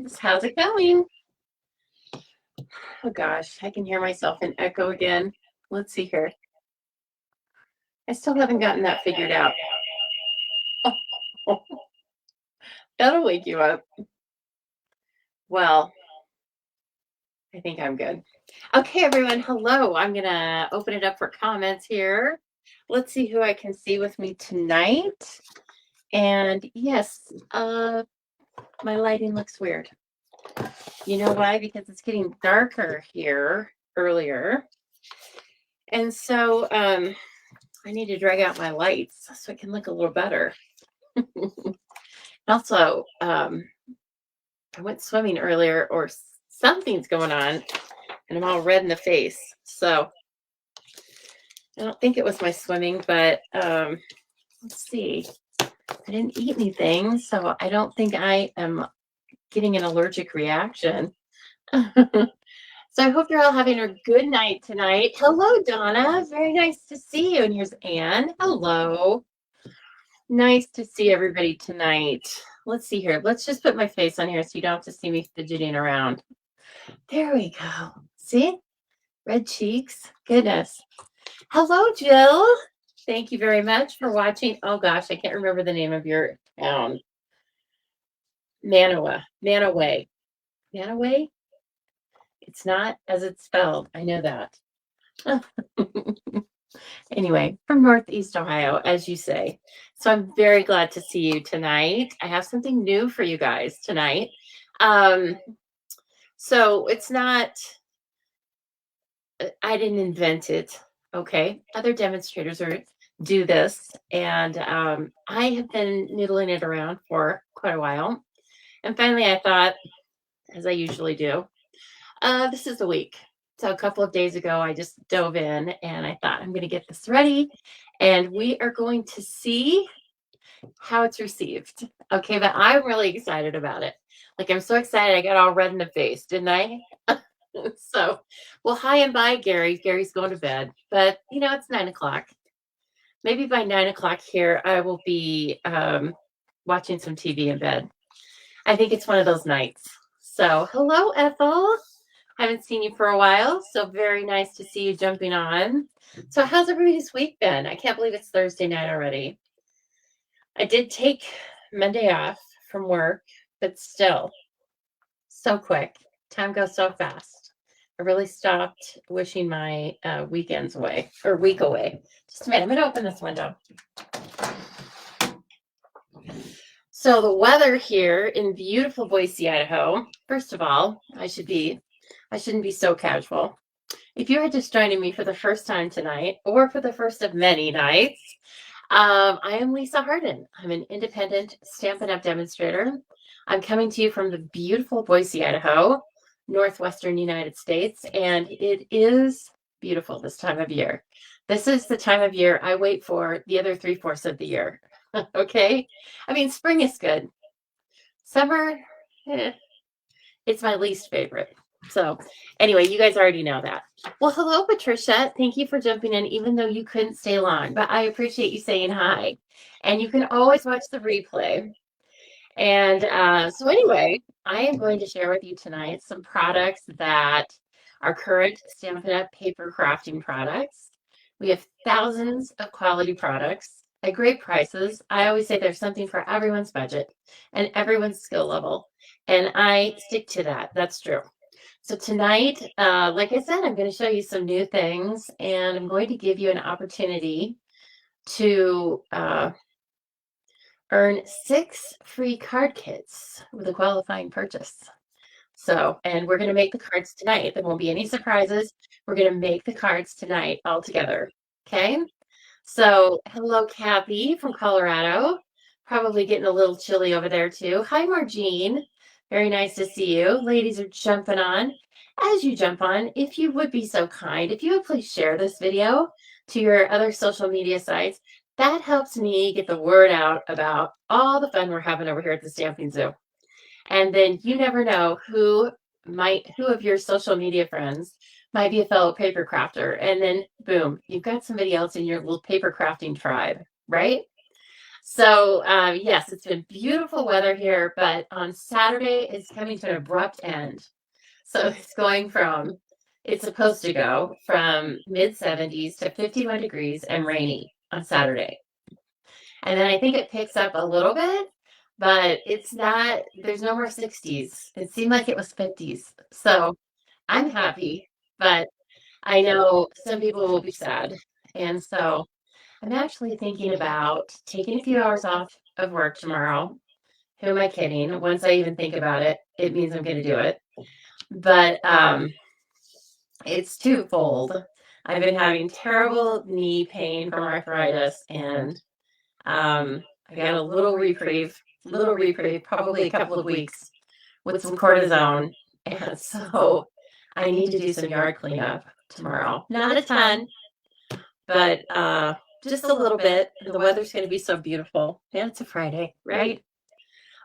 friends. How's it going? Oh gosh, I can hear myself in echo again. Let's see here. I still haven't gotten that figured out. Oh, that'll wake you up. Well, I think I'm good. Okay, everyone. Hello. I'm going to open it up for comments here. Let's see who I can see with me tonight. And yes, my lighting looks weird. You know why? Because it's getting darker here earlier. And so I need to drag out my lights so it can look a little better. Also, I went swimming earlier, or something's going on, and I'm all red in the face. So I don't think it was my swimming, but let's see. I didn't eat anything, so I don't think I am getting an allergic reaction. So I hope you're all having a good night tonight. Hello, Donna. Very nice to see you. And here's Anne. Hello. Nice to see everybody tonight. Let's see here. Let's just put my face on here so you don't have to see me fidgeting around. There we go. See? Red cheeks. Goodness. Hello, Jill. Thank you very much for watching. Oh, gosh, I can't remember the name of your town. Manaway. Manaway? It's not as it's spelled. I know that. Anyway, from Northeast Ohio, as you say. So I'm very glad to see you tonight. I have something new for you guys tonight. So it's not, I didn't invent it. Okay. Other demonstrators do this. And I have been noodling it around for quite a while. And finally, I thought, as I usually do, this is the week. So a couple of days ago, I just dove in and I thought, I'm going to get this ready and we are going to see how it's received. Okay, but I'm really excited about it. Like, I'm so excited. I got all red in the face, didn't I? So, well, hi and bye, Gary. Gary's going to bed, but you know, it's 9 o'clock. Maybe by 9 o'clock here, I will be watching some TV in bed. I think it's one of those nights. So, hello, Ethel. Haven't seen you for a while, so very nice to see you jumping on. So how's everybody's week been? I can't believe it's Thursday night already. I did take Monday off from work, but still, so quick. Time goes so fast. I really stopped wishing my weekends away, or week away. Just a minute, I'm going to open this window. So the weather here in beautiful Boise, Idaho, first of all, I shouldn't be so casual. If you are just joining me for the first time tonight, or for the first of many nights, I am Lisa Harden. I'm an independent Stampin' Up! Demonstrator. I'm coming to you from the beautiful Boise, Idaho, northwestern United States, and it is beautiful this time of year. This is the time of year I wait for the other 3/4 of the year. Okay? I mean, spring is good. Summer, it's my least favorite. So anyway, you guys already know that. Well, hello, Patricia. Thank you for jumping in, even though you couldn't stay long, but I appreciate you saying hi. And you can always watch the replay. And so anyway, I am going to share with you tonight some products that are current Stampin' Up! Paper crafting products. We have thousands of quality products at great prices. I always say there's something for everyone's budget and everyone's skill level. And I stick to that. That's true. So tonight, like I said, I'm going to show you some new things, and I'm going to give you an opportunity to earn 6 free card kits with a qualifying purchase. So, and we're going to make the cards tonight. There won't be any surprises. We're going to make the cards tonight all together. Okay? So, hello, Kathy from Colorado. Probably getting a little chilly over there too. Hi, Margene. Very nice to see you. Ladies are jumping on. As you jump on, if you would be so kind, if you would please share this video to your other social media sites, that helps me get the word out about all the fun we're having over here at the Stamping Zoo. And then you never know who of your social media friends might be a fellow paper crafter. And then boom, you've got somebody else in your little paper crafting tribe, right? So, yes, it's been beautiful weather here, but on Saturday, it's coming to an abrupt end. So it's supposed to go from mid 70s to 51 degrees and rainy on Saturday. And then I think it picks up a little bit, but it's not, there's no more 60s. It seemed like it was 50s. So I'm happy, but I know some people will be sad. And so I'm actually thinking about taking a few hours off of work tomorrow. Who am I kidding? Once I even think about it, it means I'm going to do it. But it's twofold. I've been having terrible knee pain from arthritis, and I got a little reprieve, probably a couple of weeks with some cortisone. And so I need to do some yard cleanup tomorrow. Not a ton, but just a little bit. The weather's going to be so beautiful. And it's a Friday, right?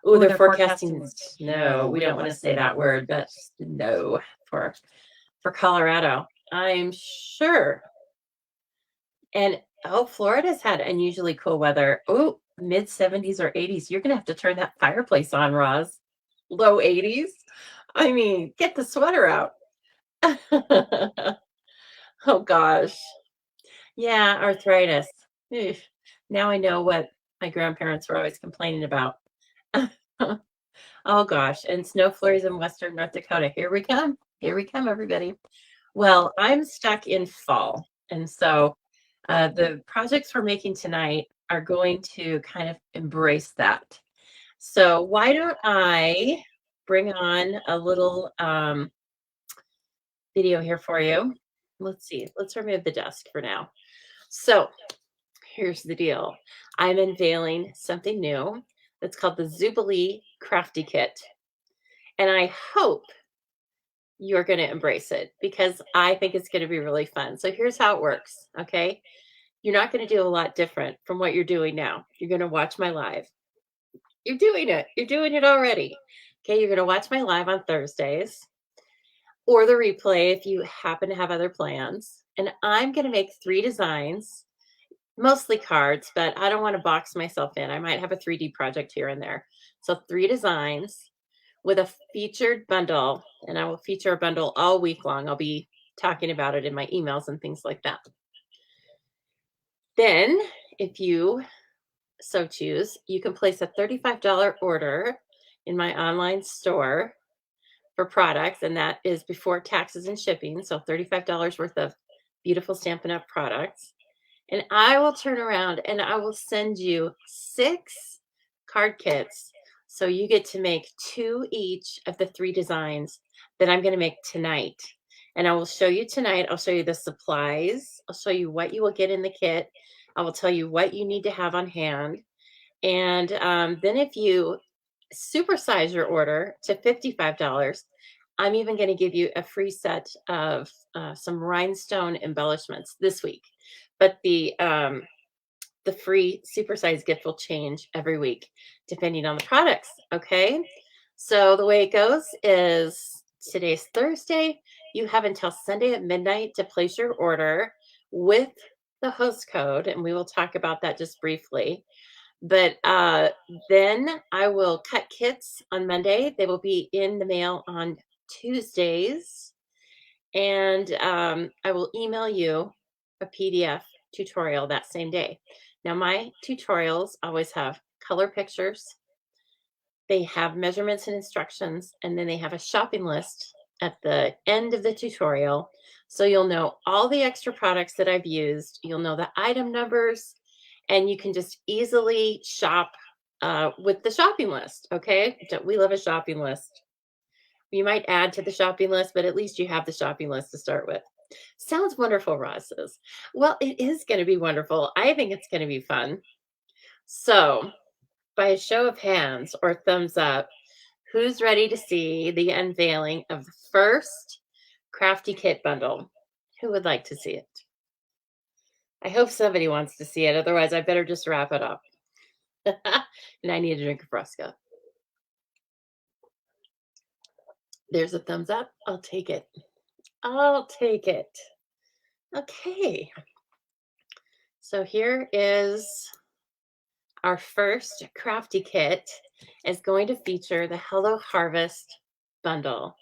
Oh, they're forecasting snow. We don't want to say that word, but snow for Colorado, I'm sure. And Florida's had unusually cool weather. Oh, mid 70s or 80s. You're gonna have to turn that fireplace on, Roz. Low 80s. I mean, get the sweater out. Oh gosh. Yeah, arthritis. Eesh. Now I know what my grandparents were always complaining about. Oh gosh, and snow flurries in western North Dakota. Here we come. Here we come, everybody. Well, I'm stuck in fall, and so the projects we're making tonight are going to kind of embrace that. So why don't I bring on a little video here for you. Let's see. Let's remove the desk for now. So here's the deal. I'm unveiling something new. It's called the Zubilee Crafty Kit. And I hope you're going to embrace it because I think it's going to be really fun. So here's how it works. Okay. You're not going to do a lot different from what you're doing now. You're going to watch my live. You're doing it. You're doing it already. Okay. You're going to watch my live on Thursdays or the replay if you happen to have other plans. And I'm going to make 3 designs, mostly cards, but I don't want to box myself in. I might have a 3D project here and there. So 3 designs with a featured bundle, and I will feature a bundle all week long. I'll be talking about it in my emails and things like that. Then, if you so choose, you can place a $35 order in my online store for products, and that is before taxes and shipping. So $35 worth of beautiful Stampin' Up! Products. And I will turn around and I will send you 6 card kits. So you get to make 2 each of the 3 designs that I'm going to make tonight. And I will show you tonight. I'll show you the supplies. I'll show you what you will get in the kit. I will tell you what you need to have on hand. And then if you supersize your order to $55, I'm even going to give you a free set of some rhinestone embellishments this week. But the free supersize gift will change every week depending on the products. Okay. So the way it goes is today's Thursday. You have until Sunday at midnight to place your order with the host code, and we will talk about that just briefly. But then I will cut kits on Monday. They will be in the mail on Tuesdays. And I will email you a PDF tutorial that same day. Now, my tutorials always have color pictures. They have measurements and instructions, and then they have a shopping list at the end of the tutorial. So you'll know all the extra products that I've used. You'll know the item numbers, and you can just easily shop with the shopping list. Okay. We love a shopping list. You might add to the shopping list, but at least you have the shopping list to start with. Sounds wonderful, Roz says. Well, it is going to be wonderful. I think it's going to be fun. So, by a show of hands or thumbs up, who's ready to see the unveiling of the first Crafty Kit bundle? Who would like to see it? I hope somebody wants to see it. Otherwise, I better just wrap it up. And I need a drink of Fresca. There's a thumbs up. I'll take it. I'll take it. Okay. So here is our first crafty kit is going to feature the Hello Harvest bundle.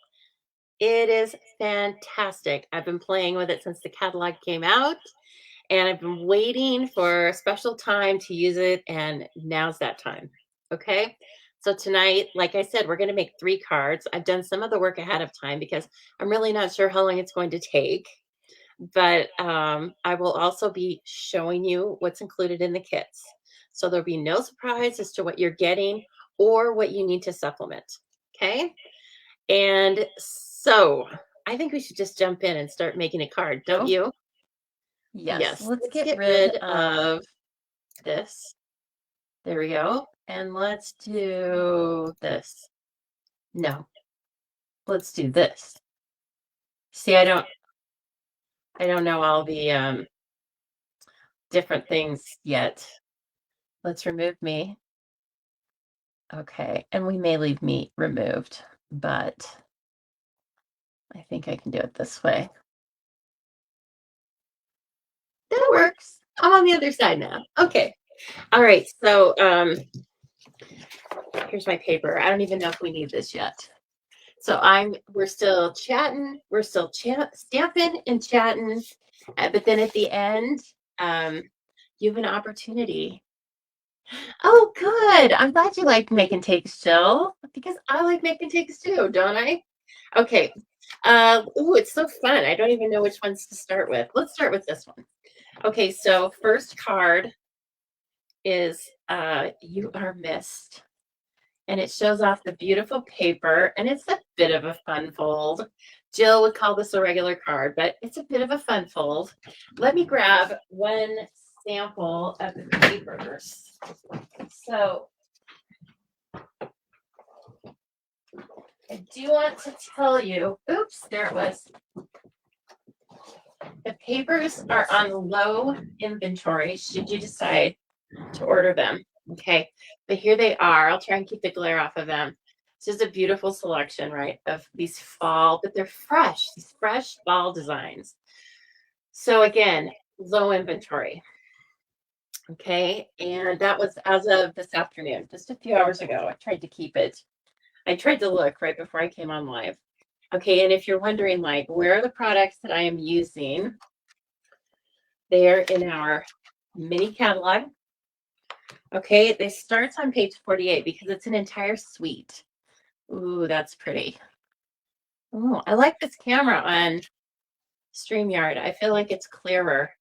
It is fantastic. I've been playing with it since the catalog came out, and I've been waiting for a special time to use it, and now's that time. Okay. So tonight, like I said, we're going to make 3 cards. I've done some of the work ahead of time because I'm really not sure how long it's going to take. But I will also be showing you what's included in the kits. So there'll be no surprise as to what you're getting or what you need to supplement. Okay. And so I think we should just jump in and start making a card, don't you? Yes. Let's get rid of this. There we go. And let's do this. No, let's do this. See, I don't know all the different things yet. Let's remove me. Okay, and we may leave me removed, but I think I can do it this way. That works. I'm on the other side now. Okay. All right. So here's my paper. I don't even know if we need this yet. So we're still chatting. We're still stamping and chatting. But then at the end, you have an opportunity. Oh, good. I'm glad you like making takes, Jill, because I like making takes too, don't I? Okay. Oh, it's so fun. I don't even know which ones to start with. Let's start with this one. Okay, so first card is You Are Missed. And it shows off the beautiful paper, and it's a bit of a fun fold. Jill would call this a regular card, but it's a bit of a fun fold. Let me grab one sample of the papers. So I do want to tell you, oops, there it was. The papers are on low inventory should you decide to order them. Okay, but here they are. I'll try and keep the glare off of them. This is a beautiful selection, right, of these fall, but they're fresh, these fresh fall designs. So again, low inventory. Okay, and that was as of this afternoon, just a few hours ago. I tried to keep it. I tried to look right before I came on live. Okay, and if you're wondering, like, where are the products that I am using? They are in our mini catalog. Okay, this starts on page 48 because it's an entire suite. Ooh, that's pretty. Oh, I like this camera on StreamYard. I feel like it's clearer.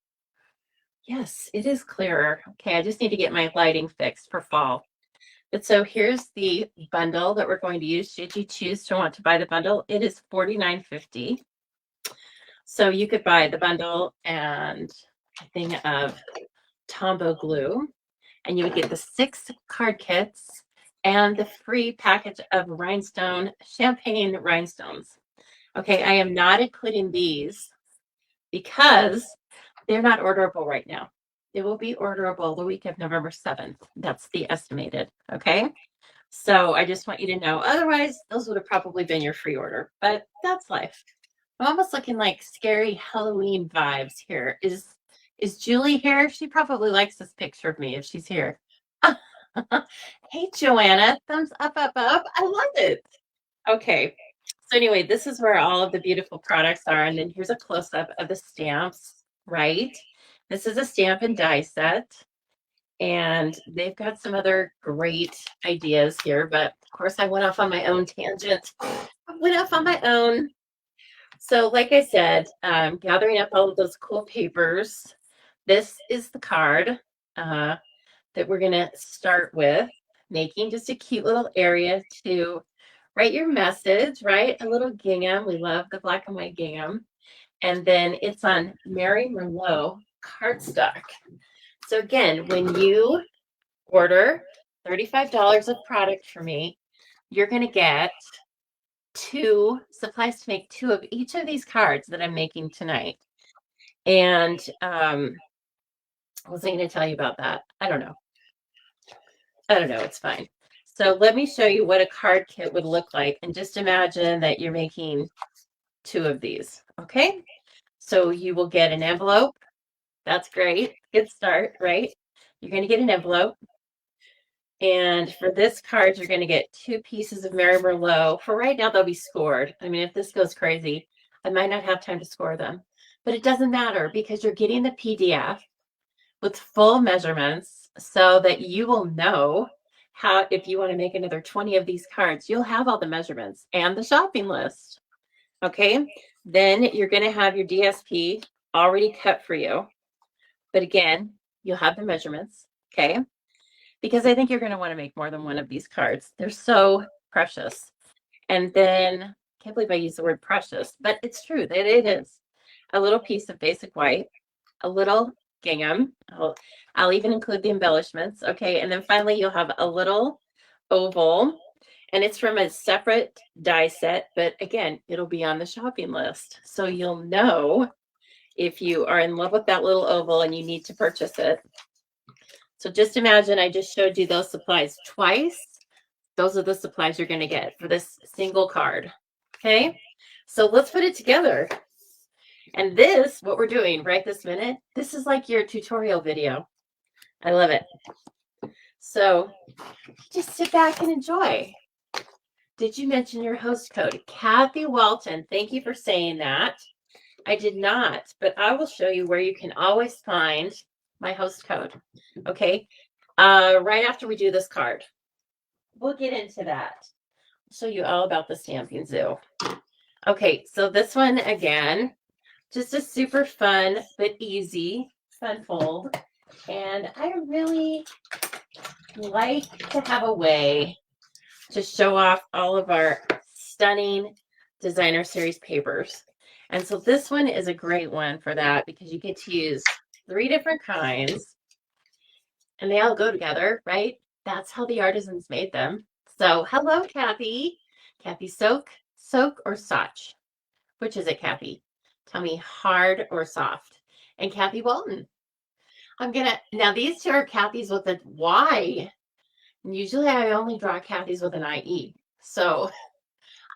Yes, it is clearer. Okay, I just need to get my lighting fixed for fall. But so here's the bundle that we're going to use. Should you choose to want to buy the bundle, it is $49.50. So you could buy the bundle and a thing of Tombow glue, and you would get the 6 card kits and the free package of champagne rhinestones. Okay, I am not including these because they're not orderable right now. They will be orderable the week of November 7th. That's the estimated. Okay. So I just want you to know. Otherwise, those would have probably been your free order, but that's life. I'm almost looking like scary Halloween vibes here. Is Julie here? She probably likes this picture of me if she's here. Hey, Joanna, thumbs up, up, up. I love it. Okay. So anyway, this is where all of the beautiful products are. And then here's a close-up of the stamps, right? This is a stamp and die set. And they've got some other great ideas here. But of course, I went off on my own tangent. I went off on my own. So like I said, gathering up all of those cool papers. This is the card that we're going to start with, making just a cute little area to write your message, right? A little gingham. We love the black and white gingham. And then it's on Mary Merlot cardstock. So again, when you order $35 of product for me, you're going to get 2 supplies to make 2 of each of these cards that I'm making tonight. And what was I going to tell you about that? I don't know. It's fine. So let me show you what a card kit would look like. And just imagine that you're making 2 of these. Okay. So you will get an envelope. That's great. Good start, right? You're going to get an envelope. And for this card, you're going to get 2 pieces of Mary Merlot. For right now, they'll be scored. I mean, if this goes crazy, I might not have time to score them. But it doesn't matter because you're getting the PDF with full measurements so that you will know how, if you want to make another 20 of these cards, you'll have all the measurements and the shopping list. Okay, then you're going to have your DSP already cut for you. But again, you'll have the measurements. Okay, because I think you're going to want to make more than one of these cards. They're so precious. And then, I can't believe I use the word precious, but it's true that it is a little piece of basic white, a little gingham. I'll even include the embellishments. Okay, and then finally you'll have a little oval, and it's from a separate die set, but again, it'll be on the shopping list. So you'll know if you are in love with that little oval and you need to purchase it. So just imagine I just showed you those supplies twice. Those are the supplies you're going to get for this single card. Okay, so let's put it together. And this, what we're doing right this minute, this is like your tutorial video. I love it. So just sit back and enjoy. Did you mention your host code? Kathy Walton, thank you for saying that. I did not, but I will show you where you can always find my host code. Okay, right after we do this card. We'll get into that. I'll show you all about the Stamping Zoo. Okay, so this one again, just a super fun but easy fun fold. And I really like to have a way to show off all of our stunning designer series papers. And so this one is a great one for that because you get to use 3 different kinds and they all go together, right? That's how the artisans made them. So hello, Kathy. Kathy Soak or Soch? Which is it, Kathy? Tell me, hard or soft? And Kathy Walton. Now these 2 are Kathy's with a Y. And usually I only draw Kathy's with an IE. So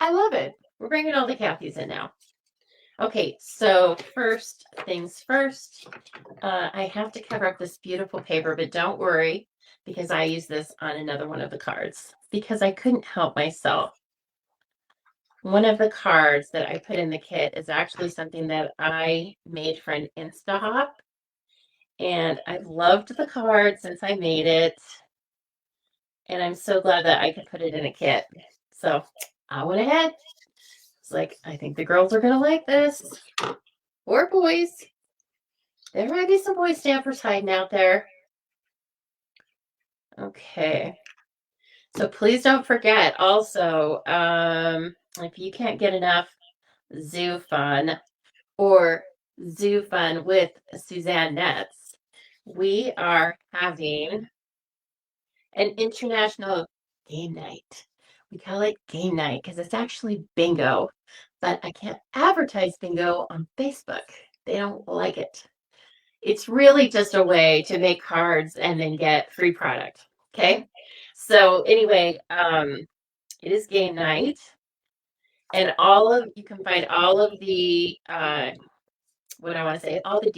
I love it. We're bringing all the Kathy's in now. Okay, so first things first, I have to cover up this beautiful paper, but don't worry because I use this on another one of the cards because I couldn't help myself. One of the cards that I put in the kit is actually something that I made for an InstaHop. And I've loved the card since I made it. And I'm so glad that I could put it in a kit. So I went ahead. It's like, I think the girls are going to like this. Or boys. There might be some boy stampers hiding out there. Okay. So please don't forget also, if you can't get enough Zoo Fun or Zoo Fun with Suzanne Nets, we are having an international game night. We call it game night because it's actually bingo, but I can't advertise bingo on Facebook. They don't like it. It's really just a way to make cards and then get free product. Okay. So anyway, it is game night. And you can find all of the, what I want to say, all the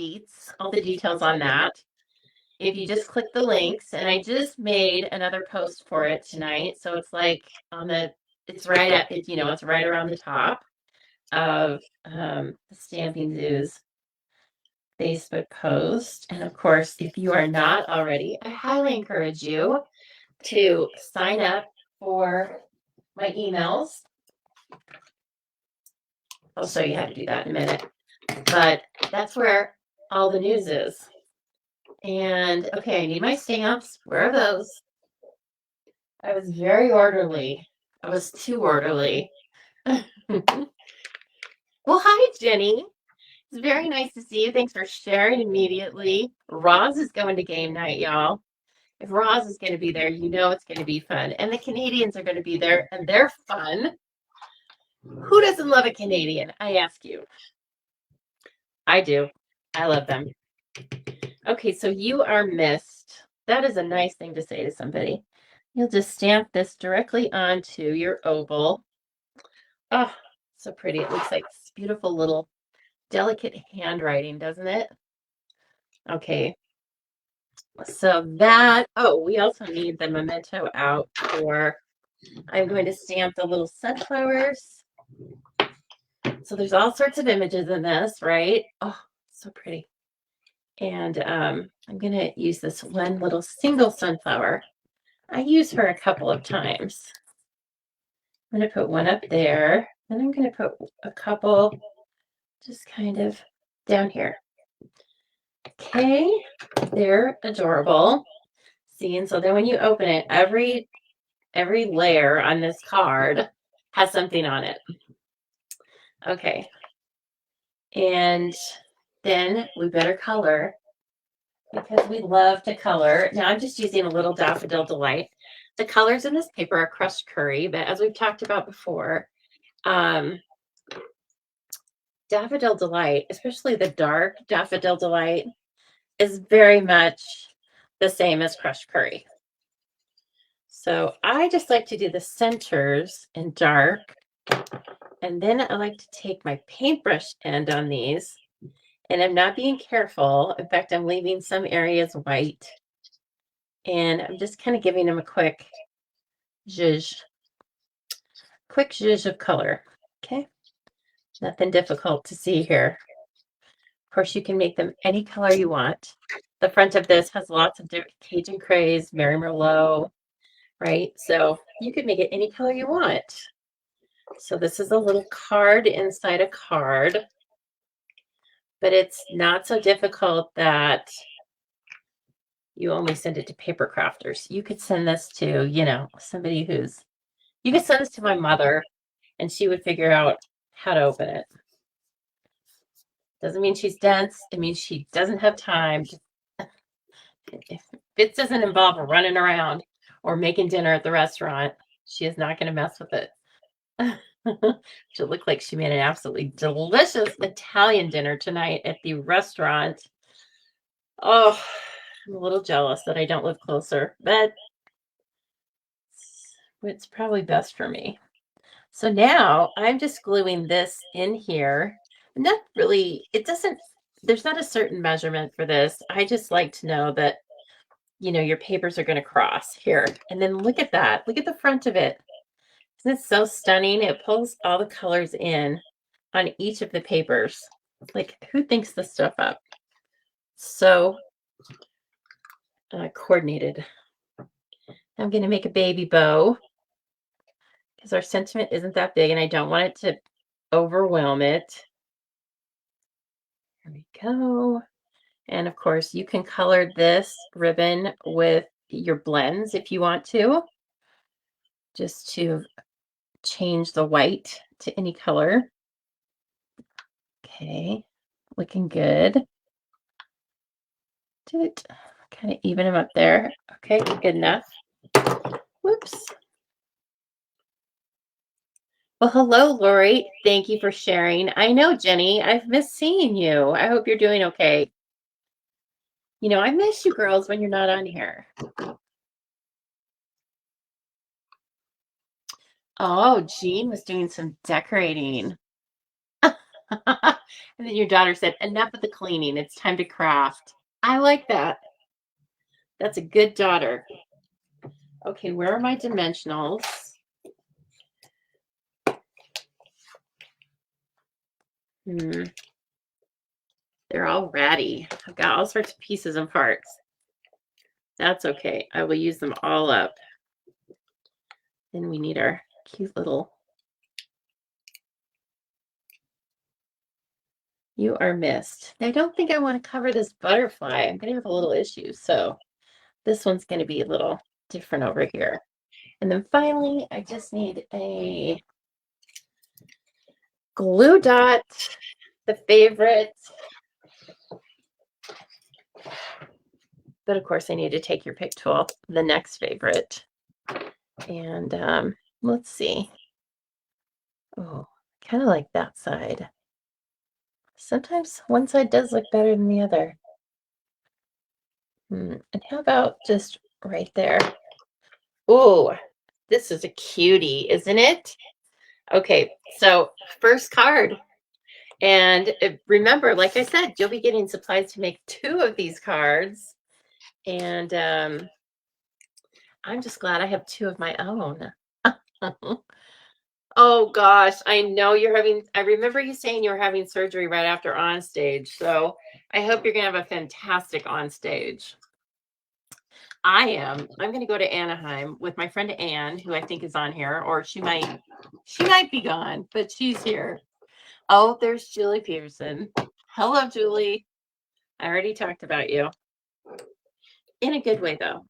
details on that. If you just click the links, and I just made another post for it tonight. So it's like it's right around the top of the Stamping Zoo's Facebook post. And of course, if you are not already, I highly encourage you to sign up for my emails. I'll show you how to do that in a minute. But that's where all the news is. And okay, I need my stamps. Where are those? I was very orderly. I was too orderly. Well, hi, Jenny. It's very nice to see you. Thanks for sharing immediately. Roz is going to game night, y'all. If Roz is going to be there, you know it's going to be fun. And the Canadians are going to be there, and they're fun. Who doesn't love a Canadian? I ask you. I do. I love them. Okay, so you are missed. That is a nice thing to say to somebody. You'll just stamp this directly onto your oval. Oh, so pretty. It looks like this beautiful little delicate handwriting, doesn't it? Okay. So that, oh, we also need the memento out for, I'm going to stamp the little sunflowers. So there's all sorts of images in this, right? Oh, so pretty. And I'm going to use this one little single sunflower. I use her a couple of times. I'm going to put one up there. Then I'm going to put a couple just kind of down here. Okay, they're adorable. See, and so then when you open it, every layer on this card has something on it. Okay. And then we better color because we love to color. Now I'm just using a little Daffodil Delight. The colors in this paper are crushed curry, but as we've talked about before, Daffodil Delight, especially the dark Daffodil Delight, is very much the same as crushed curry. So I just like to do the centers in dark. And then I like to take my paintbrush end on these. And I'm not being careful. In fact, I'm leaving some areas white. And I'm just kind of giving them a quick zhuzh. Quick zhuzh of color. Okay. Nothing difficult to see here. Of course, you can make them any color you want. The front of this has lots of different Cajun Craze, Mary Merlot, right? So you could make it any color you want. So this is a little card inside a card, but it's not so difficult that you only send it to paper crafters. You could send this to, you know, somebody who's, you could send this to my mother and she would figure out how to open it. Doesn't mean she's dense. It means she doesn't have time. If it doesn't involve her running around or making dinner at the restaurant, she is not going to mess with it. She'll look like she made an absolutely delicious Italian dinner tonight at the restaurant. Oh, I'm a little jealous that I don't live closer, but it's probably best for me. So now I'm just gluing this in here. Not really, it doesn't, there's not a certain measurement for this. I just like to know that, you know, your papers are going to cross here. And then look at that. Look at the front of it. Isn't it so stunning? It pulls all the colors in on each of the papers. Like, who thinks this stuff up? So coordinated. I'm going to make a baby bow because our sentiment isn't that big and I don't want it to overwhelm it. There we go. And of course, you can color this ribbon with your blends if you want to, just to change the white to any color. Okay, looking good. Kind of even them up there. Okay, good enough. Whoops. Well, hello, Lori. Thank you for sharing. I know, Jenny, I've missed seeing you. I hope you're doing okay. You know, I miss you girls when you're not on here. Oh, Jean was doing some decorating. And then your daughter said, enough of the cleaning. It's time to craft. I like that. That's a good daughter. Okay, where are my dimensionals? They're all ratty. I've got all sorts of pieces and parts. That's okay. I will use them all up. Then we need our cute little. You are missed. I don't think I want to cover this butterfly. I'm going to have a little issue. So this one's going to be a little different over here. And then finally, I just need a glue dot, the favorite. But of course, I need to take your pick tool, the next favorite. And let's see. Oh, kind of like that side. Sometimes one side does look better than the other. And how about just right there? Oh, this is a cutie, isn't it? Okay, so first card. And remember, like I said, you'll be getting supplies to make 2 of these cards. And I'm just glad I have two of my own. Oh gosh, I know I remember you saying you were having surgery right after on stage. So I hope you're going to have a fantastic on stage. I'm going to go to Anaheim with my friend Anne, who I think is on here, or she might be gone, but she's here. Oh, there's Julie Peterson. Hello, Julie. I already talked about you. In a good way, though.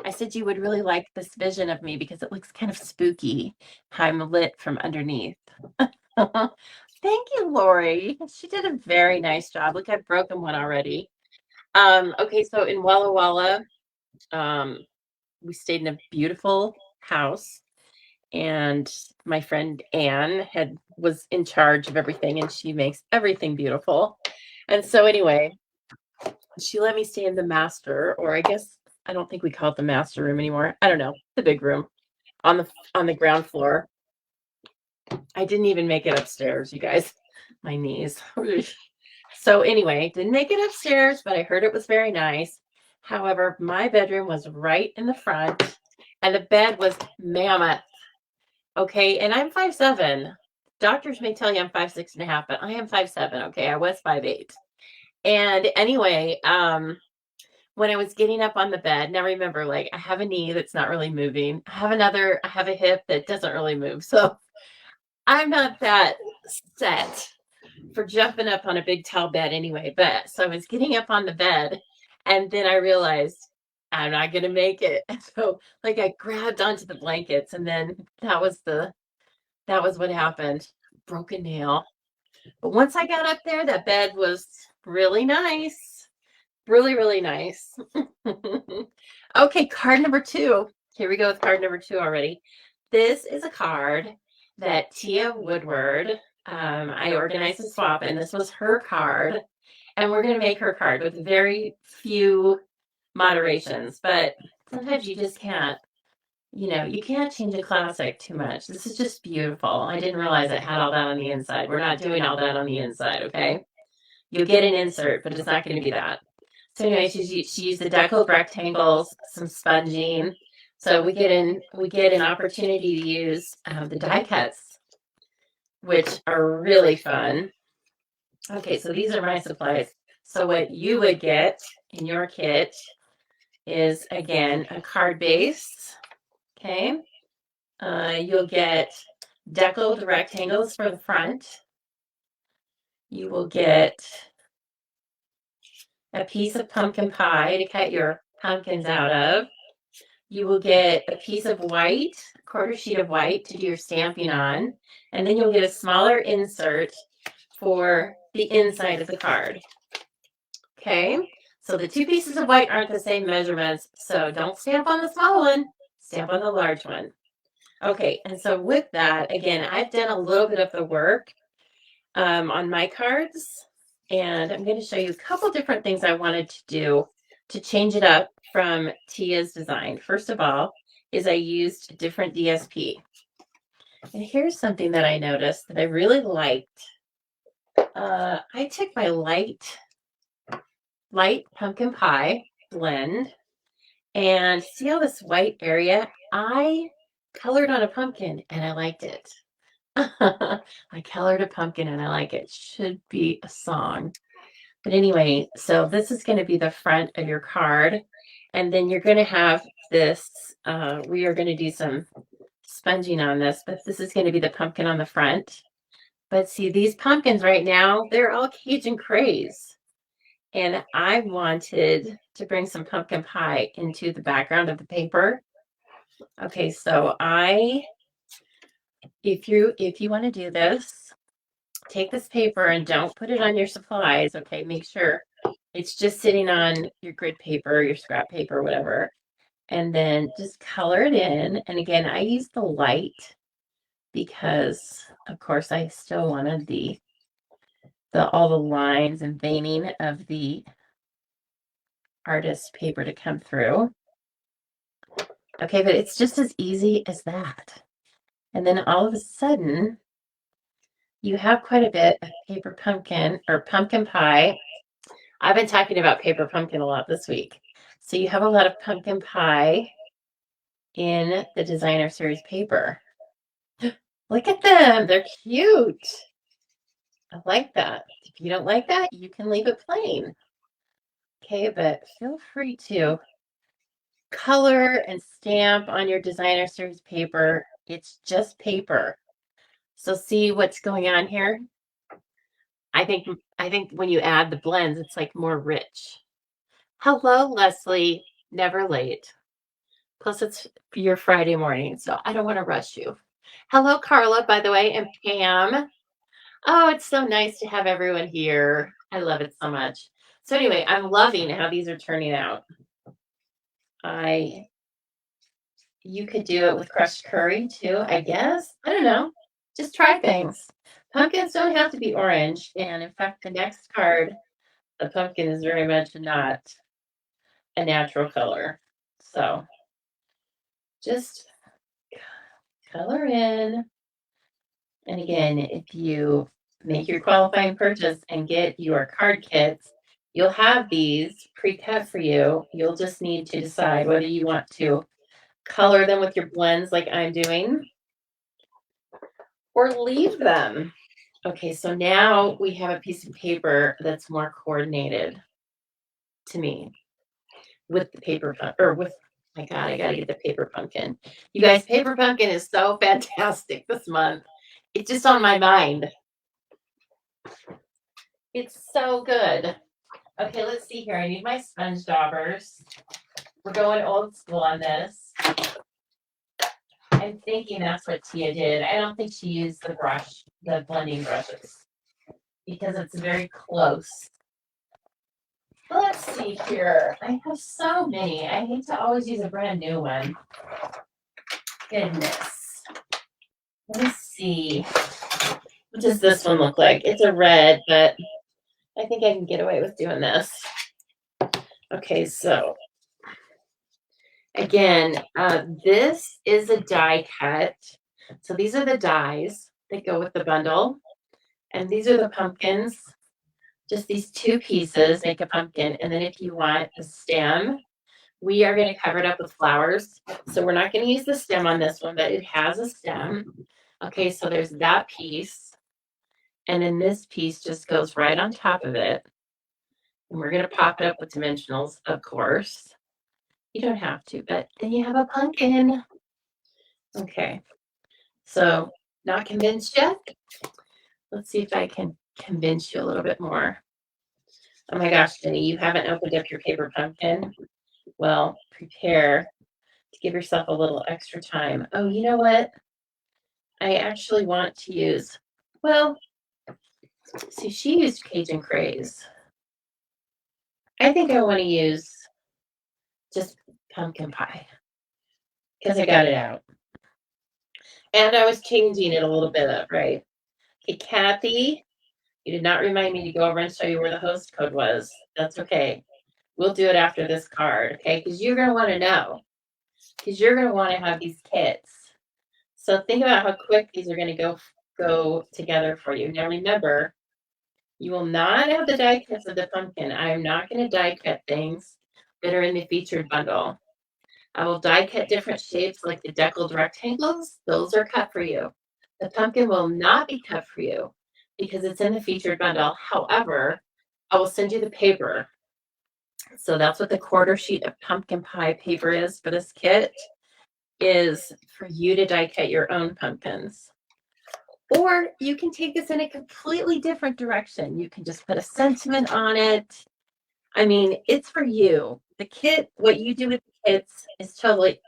I said you would really like this vision of me because it looks kind of spooky how I'm lit from underneath. Thank you, Lori. She did a very nice job. Look, I've broken one already. Okay, so in Walla Walla, we stayed in a beautiful house, and my friend Anne was in charge of everything, and she makes everything beautiful. And so anyway, she let me stay in the master, or I guess I don't think we call it the master room anymore. I don't know, the big room on the ground floor. I didn't even make it upstairs, you guys. My knees. So anyway, didn't make it upstairs, but I heard it was very nice. However, my bedroom was right in the front, and the bed was mammoth. Okay, and I'm 5'7". Doctors may tell you I'm 5'6.5", but I am 5'7". Okay, I was 5'8". And anyway, when I was getting up on the bed, now remember, like, I have a knee that's not really moving. I have a hip that doesn't really move. So I'm not that set for jumping up on a big tall bed anyway. But so I was getting up on the bed, and then I realized I'm not going to make it. And so like I grabbed onto the blankets, and then that was what happened. Broken nail. But once I got up there, that bed was really nice. Really, really nice. Okay, card number 2. Here we go with card number 2 already. This is a card that Tia Woodward, I organized a swap, and this was her card. And we're going to make her card with very few moderations. But sometimes you just can't, you can't change a classic too much. This is just beautiful. I didn't realize it had all that on the inside. We're not doing all that on the inside, okay? You'll get an insert, but it's not going to be that. So anyway, she used the deckled rectangles, some sponging. So we get an opportunity to use the die cuts, which are really fun. Okay, so these are my supplies. So what you would get in your kit is, again, a card base. Okay. You'll get deckled rectangles for the front. You will get a piece of pumpkin pie to cut your pumpkins out of. You will get a piece of white, a quarter sheet of white to do your stamping on. And then you'll get a smaller insert for the inside of the card. Okay, so the 2 pieces of white aren't the same measurements, so don't stamp on the small one, stamp on the large one. Okay, and so with that, again, I've done a little bit of the work on my cards, and I'm going to show you a couple different things I wanted to do to change it up from Tia's design. First of all, is I used a different DSP. And here's something that I noticed that I really liked. I took my light pumpkin pie blend, and see all this white area? I colored on a pumpkin and I liked it. I colored a pumpkin and I like it. Should be a song. But anyway, so this is going to be the front of your card. And then you're going to have this, we are going to do some sponging on this, but this is going to be the pumpkin on the front. But see, these pumpkins right now, they're all Cajun craze. And I wanted to bring some pumpkin pie into the background of the paper. Okay, so if you want to do this, take this paper and don't put it on your supplies, okay? Make sure it's just sitting on your grid paper, your scrap paper, whatever. And then just color it in. And again, I use the light because, of course, I still wanted all the lines and veining of the artist paper to come through. Okay, but it's just as easy as that. And then all of a sudden, you have quite a bit of paper pumpkin or pumpkin pie. I've been talking about paper pumpkin a lot this week. So you have a lot of pumpkin pie in the designer series paper. Look at them. They're cute. I like that. If you don't like that, you can leave it plain. Okay, but feel free to color and stamp on your designer series paper. It's just paper. So see what's going on here? I think when you add the blends, it's like more rich. Hello, Leslie. Never late. Plus, it's your Friday morning, so I don't want to rush you. Hello, Carla, by the way, and Pam. Oh, it's so nice to have everyone here. I love it so much. So anyway, I'm loving how these are turning out. You could do it with crushed curry too, I guess. I don't know. Just try things. Pumpkins don't have to be orange. And in fact, the next card, the pumpkin is very much not a natural color. So just color in. And again, if you make your qualifying purchase and get your card kits, you'll have these pre-cut for you. You'll just need to decide whether you want to color them with your blends like I'm doing or leave them. Okay, so now we have a piece of paper that's more coordinated to me with the paper or with my God, I gotta get the paper pumpkin. You guys, paper pumpkin is so fantastic this month. It's just on my mind. It's so good. Okay, let's see here. I need my sponge daubers. We're going old school on this. I'm thinking that's what Tia did. I don't think she used the brush, the blending brushes, because it's very close. Let's see here. I have so many. I hate to always use a brand new one. Goodness. Let's see. What does this one look like? It's a red, but I think I can get away with doing this. Okay, so again, this is a die cut. So these are the dies that go with the bundle. And these are the pumpkins. Just these two pieces make a pumpkin. And then if you want a stem, we are going to cover it up with flowers. So we're not going to use the stem on this one, but it has a stem. Okay, so there's that piece. And then this piece just goes right on top of it. And we're going to pop it up with dimensionals, of course. You don't have to, but then you have a pumpkin. Okay, so not convinced yet? Let's see if I can convince you a little bit more. Oh my gosh, Jenny, you haven't opened up your paper pumpkin? Well, prepare to give yourself a little extra time. Oh, you know what? I actually want to use, well, see, she used Cajun Craze. I think I want to use just pumpkin pie because I got it out. And I was changing it a little bit up, right? Okay, Kathy, you did not remind me to go over and show you where the host code was. That's okay. We'll do it after this card, okay? Because you're going to want to know. Because you're going to want to have these kits. So think about how quick these are going to go together for you. Now remember, you will not have the die cuts of the pumpkin. I am not going to die cut things that are in the featured bundle. I will die cut different shapes like the deckled rectangles. Those are cut for you. The pumpkin will not be cut for you because it's in the featured bundle. However, I will send you the paper. So that's what the quarter sheet of pumpkin pie paper is for this kit, is for you to die cut your own pumpkins. Or you can take this in a completely different direction. You can just put a sentiment on it. I mean, it's for you. The kit, what you do with the kits is totally,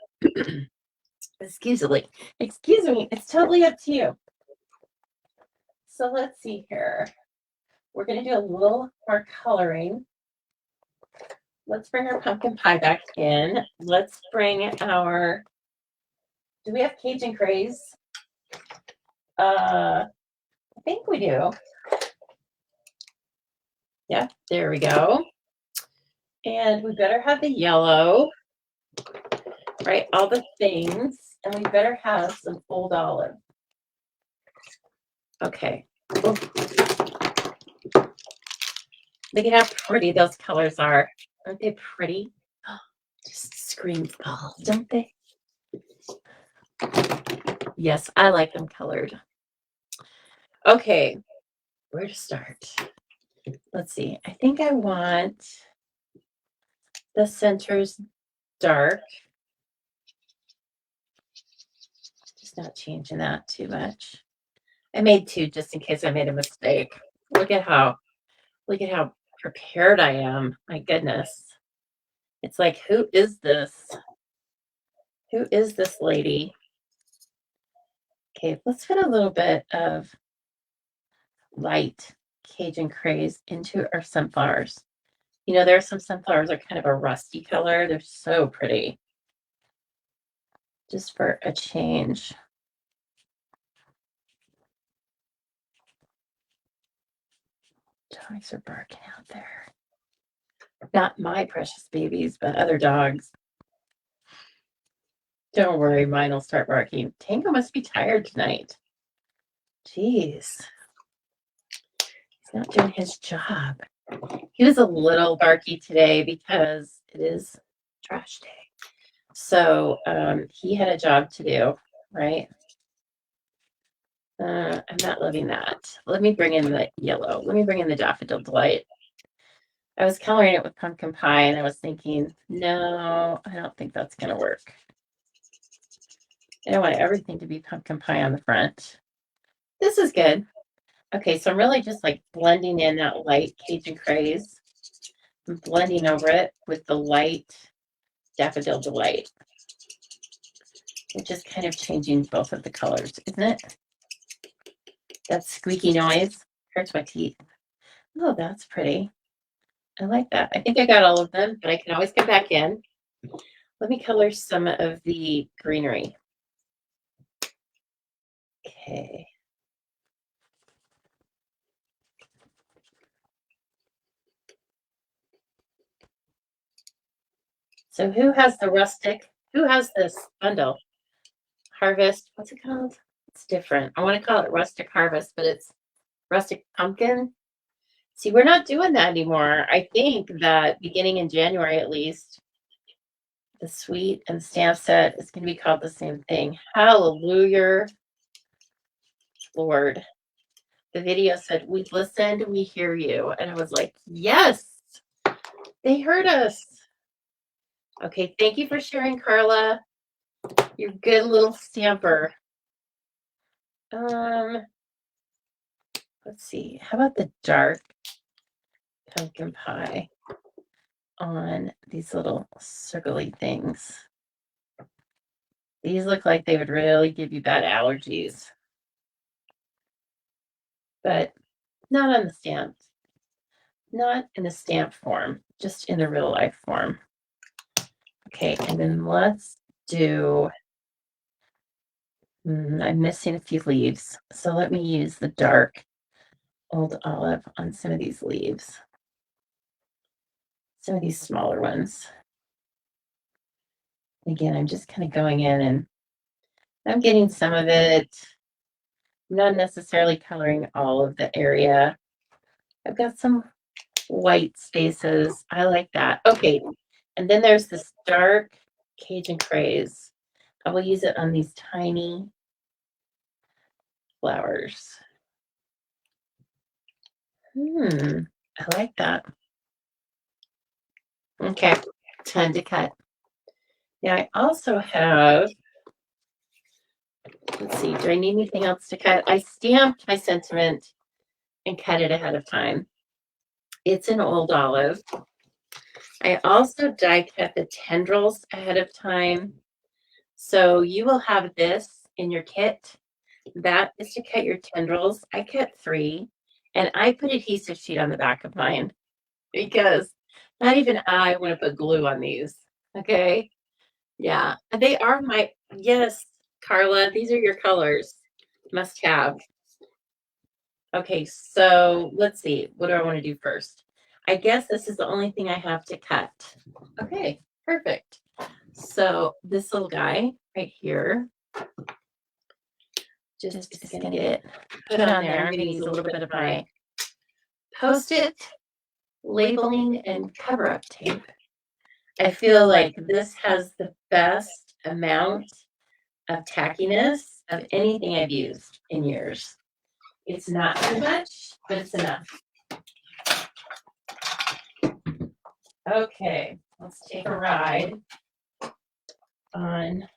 excuse me, it's totally up to you. So let's see here. We're going to do a little more coloring. Let's bring our pumpkin pie back in. Let's bring our, do we have Cajun Craze? I think we do. Yeah, there we go. And we better have the yellow, right? All the things. And we better have some old olive. Okay. Look at how pretty those colors are. Aren't they pretty? just scream fall, don't they? Yes, I like them colored. Okay, where to start? Let's see. I think I want the centers dark. Just not changing that too much. I made two just in case I made a mistake. Look at how prepared I am. My goodness. It's like, who is this? Who is this lady? Okay, let's put a little bit of light Cajun Craze into our sunflowers. You know, there are some sunflowers that are kind of a rusty color. They're so pretty. Just for a change. Dogs are barking out there. Not my precious babies, but other dogs. Don't worry, mine will start barking. Tango must be tired tonight. Jeez. He's not doing his job. He was a little barky today because it is trash day. So he had a job to do, right? I'm not loving that. Let me bring in the yellow. Let me bring in the Daffodil Delight. I was coloring it with pumpkin pie and I was thinking, no, I don't think that's going to work. I don't want everything to be pumpkin pie on the front. This is good. Okay, so I'm really just like blending in that light Cajun Craze. I'm blending over it with the light Daffodil Delight. It's just kind of changing both of the colors, isn't it? That squeaky noise hurts my teeth. Oh, that's pretty. I like that. I think I got all of them, but I can always go back in. Let me color some of the greenery. Okay. So who has the rustic? Who has this bundle? Harvest. What's it called? It's different. I want to call it Rustic Harvest, but it's Rustic Pumpkin. See, we're not doing that anymore. I think that beginning in January at least, the suite and stamp set is going to be called the same thing. Hallelujah. Lord. The video said, we listened, we hear you. And I was like, yes, they heard us. Okay, thank you for sharing, Carla. You're a good little stamper. Let's see. How about the dark pumpkin pie on these little circly things? These look like they would really give you bad allergies. But not on the stamps. Not in the stamp form, just in the real life form. Okay, and then let's do, I'm missing a few leaves. So let me use the dark Old Olive on some of these leaves. Some of these smaller ones. Again, I'm just kind of going in and I'm getting some of it. I'm not necessarily coloring all of the area. I've got some white spaces. I like that. Okay, and then there's this dark Cajun Craze. I will use it on these tiny flowers. I like that. Okay, time to cut. Now I also have, let's see, do I need anything else to cut? I stamped my sentiment and cut it ahead of time. It's an Old Olive. I also die cut the tendrils ahead of time. So you will have this in your kit. That is to cut your tendrils. I cut 3 and I put adhesive sheet on the back of mine because not even I want to put glue on these. Okay. Yeah. They are my, yes, Carla, these are your colors. Must have. Okay. So let's see. What do I want to do first? I guess this is the only thing I have to cut. Okay. Perfect. So this little guy right here, just gonna get put on there. I'm gonna use a little bit of my Post-it labeling and cover-up tape. I feel like this has the best amount of tackiness of anything I've used in years. It's not too much, but it's enough. Okay, let's take a ride on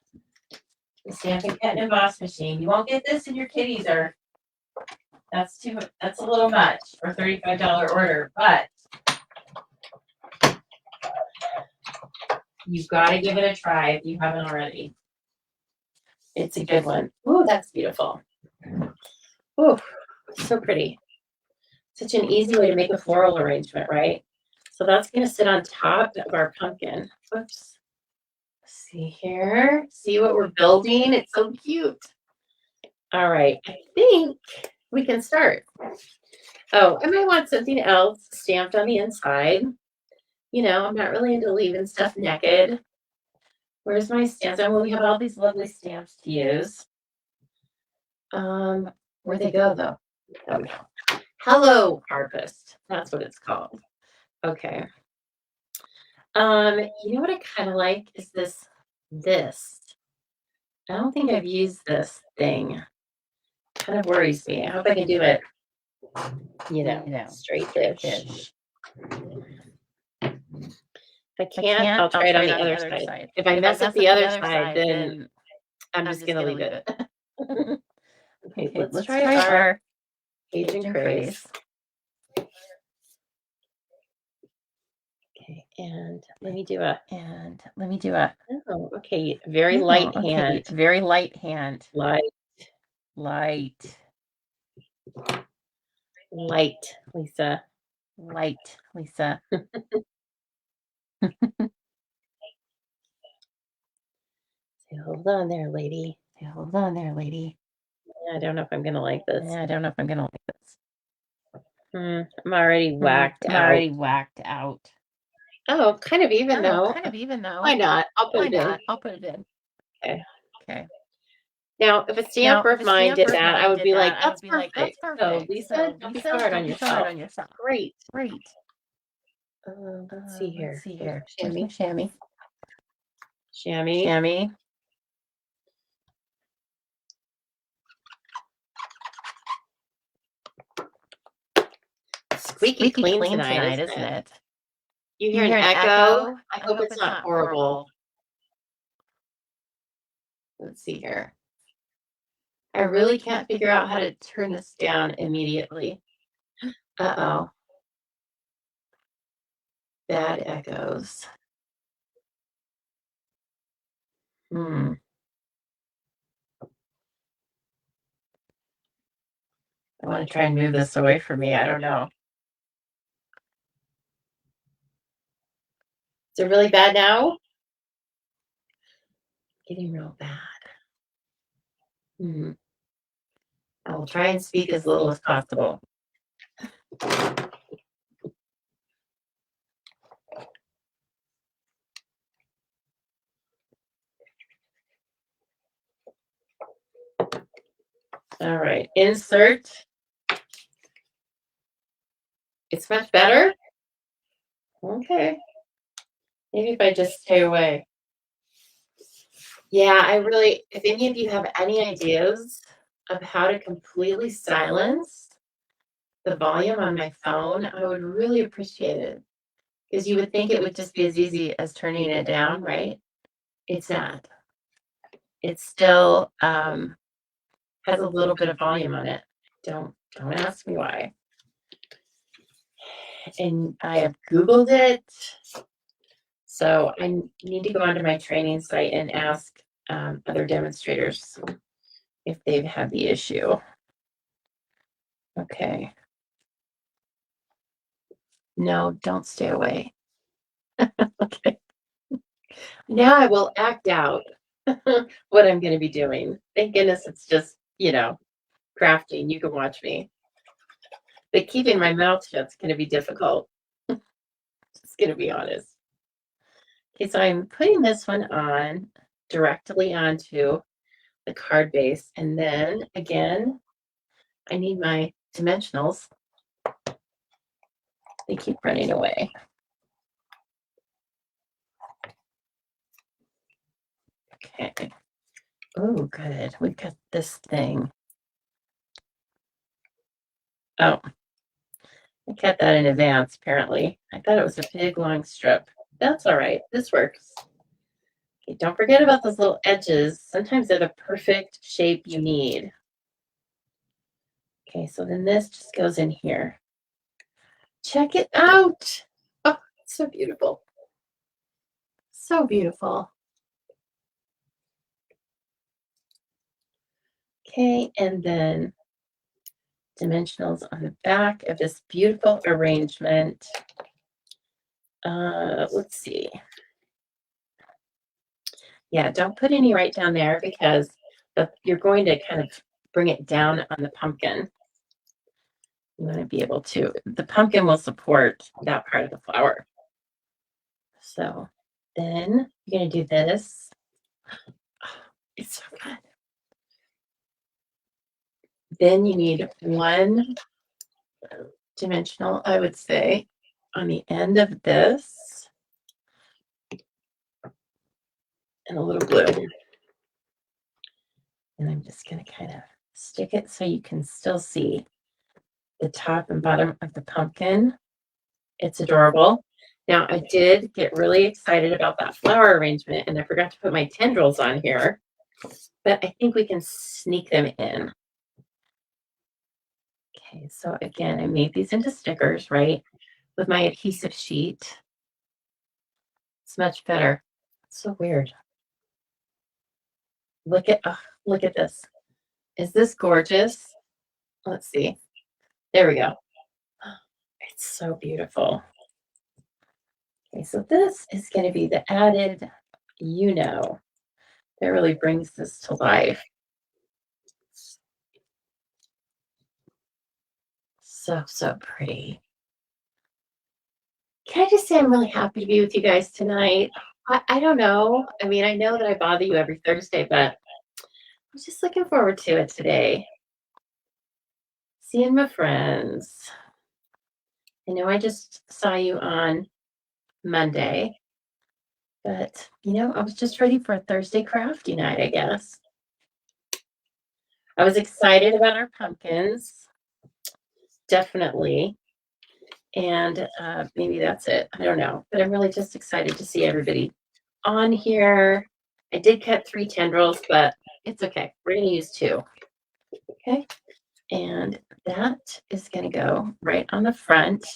the Stampin' Cat and Emboss machine. You won't get this in your kitties, or that's a little much for a $35 order, but you've got to give it a try if you haven't already. It's a good one. Ooh, that's beautiful. Ooh, so pretty. Such an easy way to make a floral arrangement, right? So that's going to sit on top of our pumpkin. Whoops. See here. See what we're building? It's so cute. All right. I think we can start. Oh, I might want something else stamped on the inside. You know, I'm not really into leaving stuff naked. Where's my stamps? Oh, well, we have all these lovely stamps to use. Where'd they go, though? Oh, no. Hello, Harvest. That's what it's called. Okay. You know what I kind of like is this. I don't think I've used this thing. Kind of worries me. I hope I can do it, straight dish. If I can't, I'll try it on the other side. If I mess up the other side, then I'm just going to leave it. Okay, let's try our Cajun Craze. Okay, and let me do a. Oh, okay, very light hand. Very light hand. Light, Lisa. Light, Lisa. Hold on there, lady. I don't know if I'm gonna like this. I'm already whacked out. Oh, kind of even though. Why not? I'll put it in. Okay. Now, if a stamper of mine did that, I would be like, that's perfect. So, Lisa, don't be so hard on yourself. Great. Let's see here. Chamois. Squeaky clean tonight, isn't it? You hear an echo? I hope it's not horrible. Let's see here. I really can't figure out how to turn this down immediately. Uh-oh. Bad echoes. I want to try and move this away from me. I don't know. Is it really bad now? Getting real bad. I will try and speak as little as possible. All right, insert. It's much better. Okay. Maybe if I just stay away. Yeah, if any of you have any ideas of how to completely silence the volume on my phone, I would really appreciate it. Because you would think it would just be as easy as turning it down, right? It's not. It still has a little bit of volume on it. Don't ask me why. And I have Googled it. So I need to go onto my training site and ask other demonstrators if they've had the issue. Okay. No, don't stay away. Okay. Now I will act out what I'm going to be doing. Thank goodness it's just, crafting. You can watch me. But keeping my mouth shut is going to be difficult. Just going to be honest. Okay, so I'm putting this one on directly onto the card base. And then again, I need my dimensionals. They keep running away. Okay. Oh, good. We've got this thing. Oh, I cut that in advance, apparently. I thought it was a big, long strip. That's all right. This works. Okay, don't forget about those little edges. Sometimes they're the perfect shape you need. Okay, so then this just goes in here. Check it out. Oh, it's so beautiful. So beautiful. Okay, and then dimensionals on the back of this beautiful arrangement. Let's see. Yeah, don't put any right down there because you're going to kind of bring it down on the pumpkin. You want to be able to, the pumpkin will support that part of the flower. So then you're going to do this. Oh, it's so good. Then you need one dimensional, I would say, on the end of this. And a little blue. And I'm just going to kind of stick it so you can still see the top and bottom of the pumpkin. It's adorable. Now, I did get really excited about that flower arrangement, and I forgot to put my tendrils on here, but I think we can sneak them in. Okay, so again, I made these into stickers, right, with my adhesive sheet. It's much better. It's so weird. Look at this. Is this gorgeous? Let's see. There we go. It's so beautiful. Okay, so this is going to be the added, that really brings this to life. So, so pretty. Can I just say I'm really happy to be with you guys tonight? I don't know. I mean, I know that I bother you every Thursday, but I'm just looking forward to it today. Seeing my friends. I know I just saw you on Monday, but I was just ready for a Thursday crafty night, I guess. I was excited about our pumpkins, definitely. And maybe that's it. I don't know. But I'm really just excited to see everybody on here. I did cut 3 tendrils, but it's okay. We're going to use 2. Okay. And that is going to go right on the front.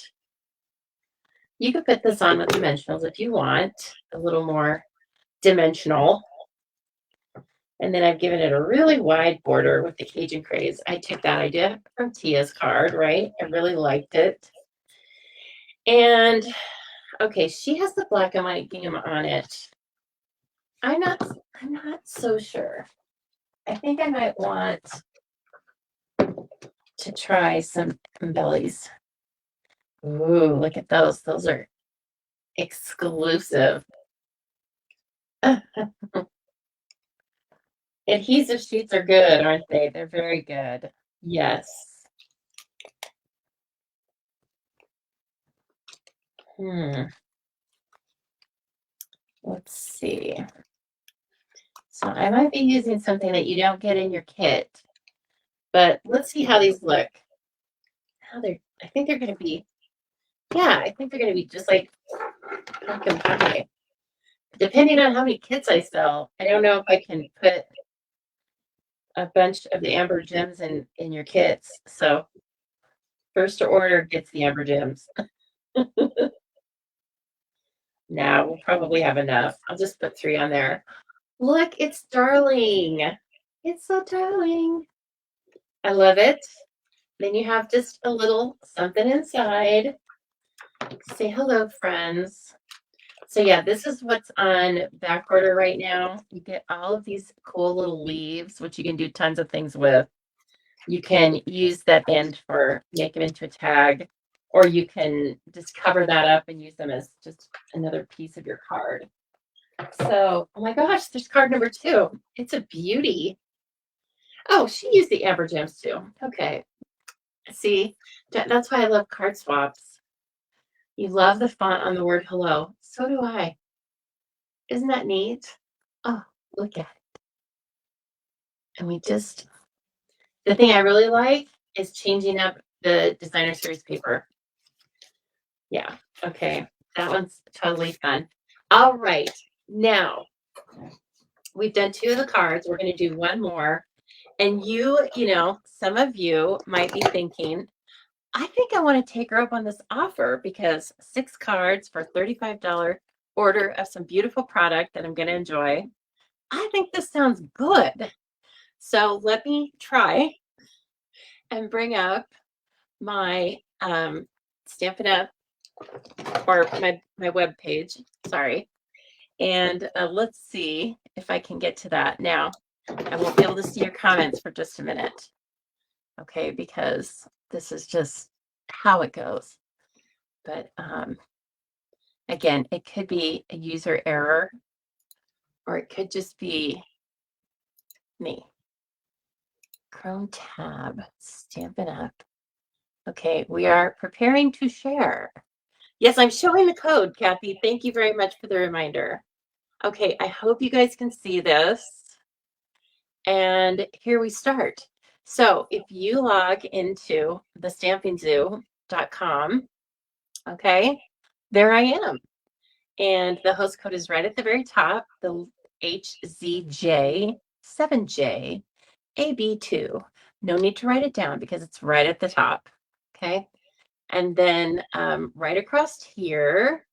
You could put this on with dimensionals if you want, a little more dimensional. And then I've given it a really wide border with the Cajun Craze. I took that idea from Tia's card, right? I really liked it. And okay, she has the black and white gingham on it. I'm not so sure. I think I might want to try some bellies. Ooh, look at those. Those are exclusive. Adhesive sheets are good, aren't they? They're very good. Yes. Let's see. So I might be using something that you don't get in your kit, but let's see how these look. I think they're going to be, I think they're going to be just like pumpkin pie. Depending on how many kits I sell, I don't know if I can put a bunch of the amber gems in your kits. So first to order gets the amber gems. Now we'll probably have enough. I'll just put 3 on there. Look, it's darling. It's so darling. I love it. Then you have just a little something inside. Say hello, friends. So yeah, this is what's on back order right now. You get all of these cool little leaves, which you can do tons of things with. You can use that end for make them into a tag, or you can just cover that up and use them as just another piece of your card. So, oh my gosh, there's card number 2. It's a beauty. Oh, she used the amber gems too. Okay. See, that's why I love card swaps. You love the font on the word hello. So do I. Isn't that neat? Oh, Look at it. And the thing I really like is changing up the designer series paper. Yeah, okay. That one's totally fun. All right, now we've done 2 of the cards. We're going to do one more. And some of you might be thinking, I think I want to take her up on this offer because 6 cards for $35 order of some beautiful product that I'm going to enjoy. I think this sounds good. So let me try and bring up my Stampin' Up! Or my web page. Sorry. And let's see if I can get to that. Now, I won't be able to see your comments for just a minute. Okay, because this is just how it goes. But again, it could be a user error, or it could just be me. Chrome tab, Stampin' Up! Okay, we are preparing to share. Yes, I'm showing the code, Kathy. Thank you very much for the reminder. Okay, I hope you guys can see this. And here we start. So if you log into the stampingzoo.com, okay, there I am. And the host code is right at the very top, the HZJ7JAB2. No need to write it down because it's right at the top, okay? And then right across here,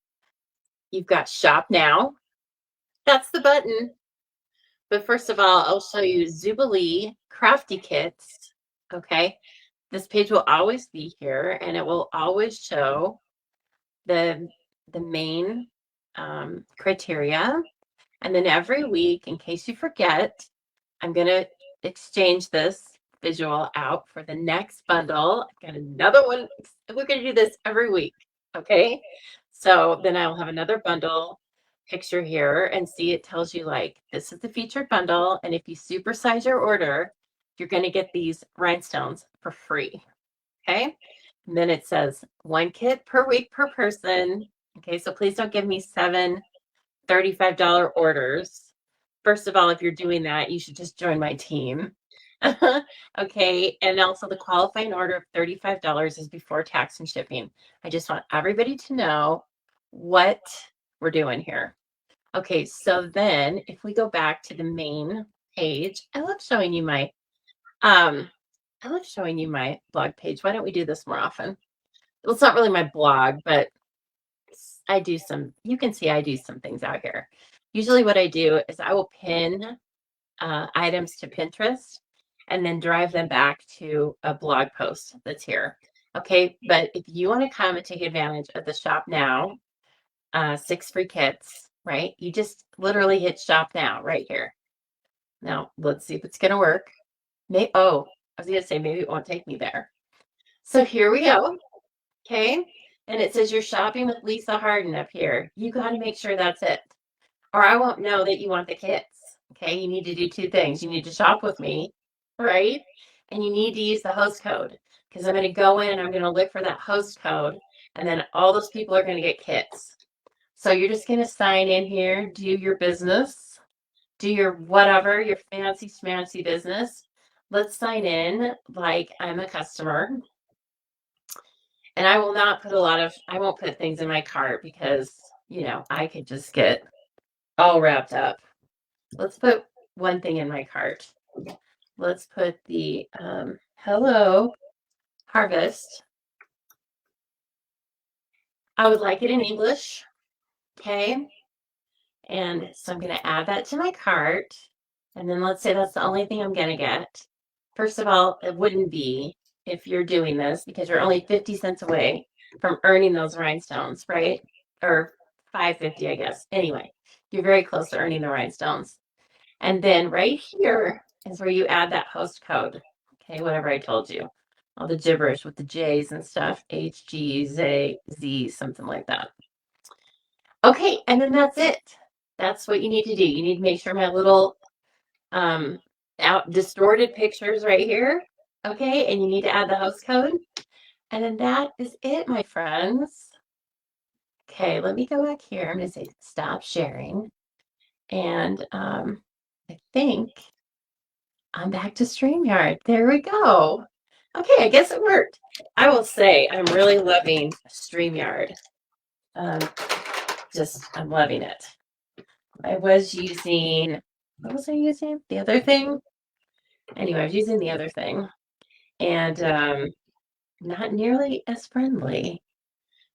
you've got Shop Now. That's the button. But first of all, I'll show you Zubilee Crafty Kits, okay? This page will always be here, and it will always show the main criteria. And then every week, in case you forget, I'm going to exchange this visual out for the next bundle. I've got another one. We're going to do this every week, okay? So then I'll have another bundle picture here, and see, it tells you like this is the featured bundle, and if you supersize your order, you're going to get these rhinestones for free. Okay, and then it says 1 kit per week per person. Okay, so please don't give me 7 $35 orders. First of all, if you're doing that, you should just join my team. Okay, and also the qualifying order of $35 is before tax and shipping. I just want everybody to know what we're doing here. Okay, so then if we go back to the main page, I love showing you my blog page. Why don't we do this more often? Well, it's not really my blog, but you can see I do some things out here. Usually what I do is I will pin items to Pinterest and then drive them back to a blog post that's here. Okay, but if you want to come and take advantage of the Shop Now 6 free kits, right? You just literally hit Shop Now right here. Now, let's see if it's going to work. I was going to say maybe it won't take me there. So here we go. Okay, and it says you're shopping with Lisa Harden up here. You got to make sure that's it, or I won't know that you want the kits. Okay, you need to do 2 things. You need to shop with me, right? And you need to use the host code, because I'm going to go in and I'm going to look for that host code, and then all those people are going to get kits. So you're just going to sign in here, do your business, do your whatever, your fancy schmancy business. Let's sign in like I'm a customer. And I will not put I won't put things in my cart because, I could just get all wrapped up. Let's put one thing in my cart. Let's put the Hello Harvest. I would like it in English. Okay. And so I'm going to add that to my cart. And then let's say that's the only thing I'm going to get. First of all, it wouldn't be if you're doing this because you're only 50 cents away from earning those rhinestones, right? Or $5.50, I guess. Anyway, you're very close to earning the rhinestones. And then right here is where you add that host code. Okay, whatever I told you. All the gibberish with the J's and stuff. H, G, Z, something like that. Okay, and then that's it. That's what you need to do. You need to make sure my little distorted pictures right here. Okay, and you need to add the host code. And then that is it, my friends. Okay, let me go back here. I'm going to say stop sharing. And I think I'm back to StreamYard. There we go. Okay, I guess it worked. I will say I'm really loving StreamYard. I'm loving it. I was using, what was I using? The other thing? Anyway, I was using the other thing. And not nearly as friendly.